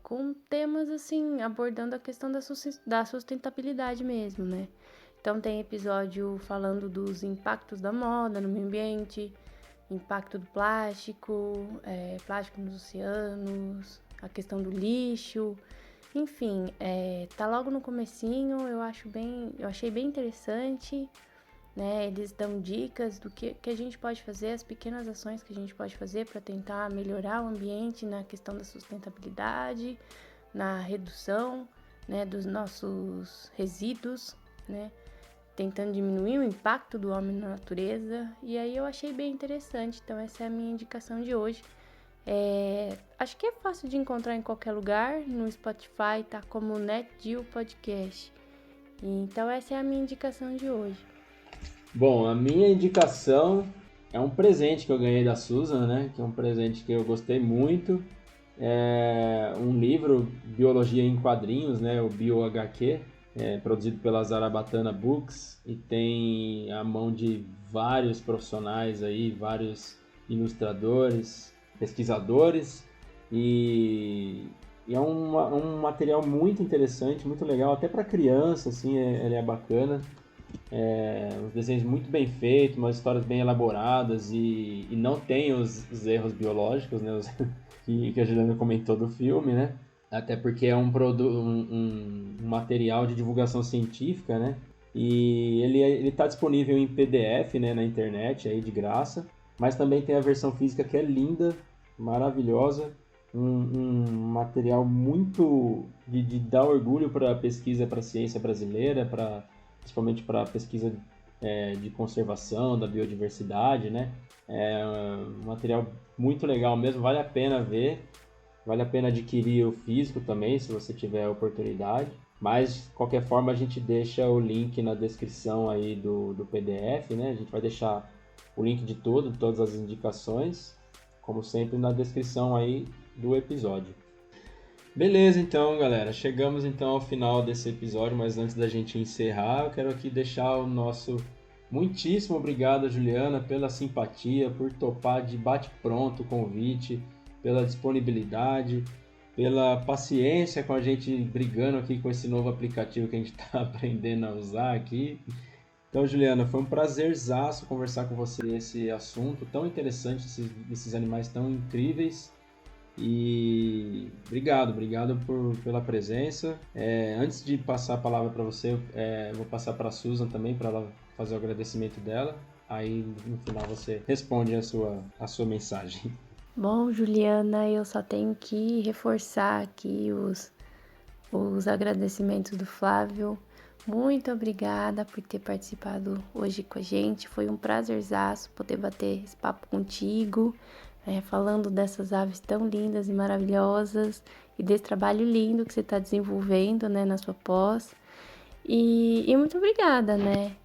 com temas assim, abordando a questão da sustentabilidade mesmo, né? Então tem episódio falando dos impactos da moda no meio ambiente, impacto do plástico, plástico nos oceanos, a questão do lixo, enfim, tá logo no comecinho, eu achei bem interessante, né? Eles dão dicas do que a gente pode fazer, as pequenas ações que a gente pode fazer para tentar melhorar o ambiente na questão da sustentabilidade, na redução, né, dos nossos resíduos, né? Tentando diminuir o impacto do homem na natureza, e aí eu achei bem interessante, então essa é a minha indicação de hoje. Acho que é fácil de encontrar em qualquer lugar, no Spotify tá como NetGeo Podcast, então essa é a minha indicação de hoje. Bom, a minha indicação é um presente que eu ganhei da Susan, né, que é um presente que eu gostei muito, é um livro, Biologia em Quadrinhos, né, o BioHQ, produzido pela Zarabatana Books, e tem a mão de vários profissionais aí, vários ilustradores, pesquisadores, e é um material muito interessante, muito legal, até para criança, assim, ele é bacana, uns desenhos muito bem feitos, umas histórias bem elaboradas, e não tem os erros biológicos, né, que a Juliana comentou do filme, né? Até porque é um material de divulgação científica, né? E ele está disponível em PDF, né, na internet, aí de graça. Mas também tem a versão física que é linda, maravilhosa. Um material muito de dar orgulho para a pesquisa, para a ciência brasileira, principalmente para a pesquisa de conservação da biodiversidade, né? É um material muito legal mesmo, vale a pena ver. Vale a pena adquirir o físico também, se você tiver a oportunidade. Mas, de qualquer forma, a gente deixa o link na descrição aí do PDF, né? A gente vai deixar o link de todas as indicações, como sempre, na descrição aí do episódio. Beleza, então, galera. Chegamos, então, ao final desse episódio, mas antes da gente encerrar, eu quero aqui deixar o nosso muitíssimo obrigado, Juliana, pela simpatia, por topar de bate-pronto o convite, pela disponibilidade, pela paciência com a gente brigando aqui com esse novo aplicativo que a gente está aprendendo a usar aqui. Então, Juliana, foi um prazerzaço conversar com você nesse assunto tão interessante, esses animais tão incríveis. E obrigado pela presença. Antes de passar a palavra para você, eu vou passar para a Susan também, para ela fazer o agradecimento dela. Aí, no final, você responde a sua mensagem. Bom, Juliana, eu só tenho que reforçar aqui os agradecimentos do Flávio. Muito obrigada por ter participado hoje com a gente. Foi um prazerzaço poder bater esse papo contigo, falando dessas aves tão lindas e maravilhosas e desse trabalho lindo que você está desenvolvendo, né, na sua pós. E muito obrigada, né?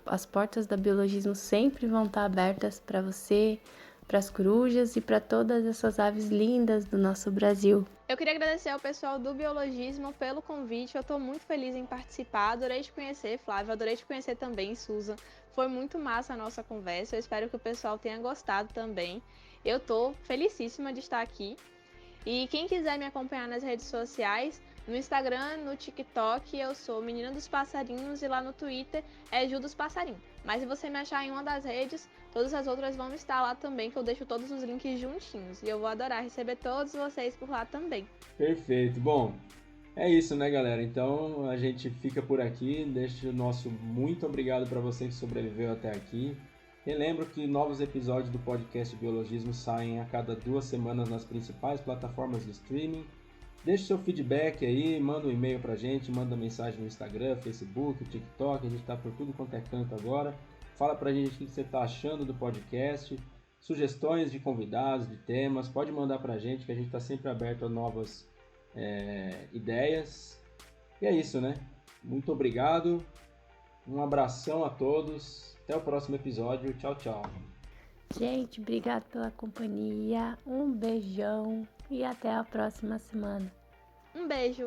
As portas da Biologismo sempre vão estar abertas para você, para as corujas e para todas essas aves lindas do nosso Brasil. Eu queria agradecer ao pessoal do Biologismo pelo convite, eu estou muito feliz em participar, adorei te conhecer, Flávio, adorei te conhecer também, Susan. Foi muito massa a nossa conversa, eu espero que o pessoal tenha gostado também. Eu estou felicíssima de estar aqui. E quem quiser me acompanhar nas redes sociais, no Instagram, no TikTok, eu sou Menina dos Passarinhos e lá no Twitter é Ju dos Passarinhos. Mas se você me achar em uma das redes, todas as outras vão estar lá também, que eu deixo todos os links juntinhos. E eu vou adorar receber todos vocês por lá também. Perfeito. Bom, é isso, né, galera? Então a gente fica por aqui. Deixo o nosso muito obrigado para você que sobreviveu até aqui. Relembro que novos episódios do podcast Biologismo saem a cada 2 semanas nas principais plataformas de streaming. Deixe seu feedback aí, manda um e-mail pra gente, manda mensagem no Instagram, Facebook, TikTok, a gente tá por tudo quanto é canto agora. Fala pra gente o que você tá achando do podcast, sugestões de convidados, de temas, pode mandar pra gente que a gente tá sempre aberto a novas ideias. E é isso, né? Muito obrigado, um abração a todos, até o próximo episódio, tchau, tchau. Gente, obrigado pela companhia, um beijão. e até a próxima semana. Um beijo!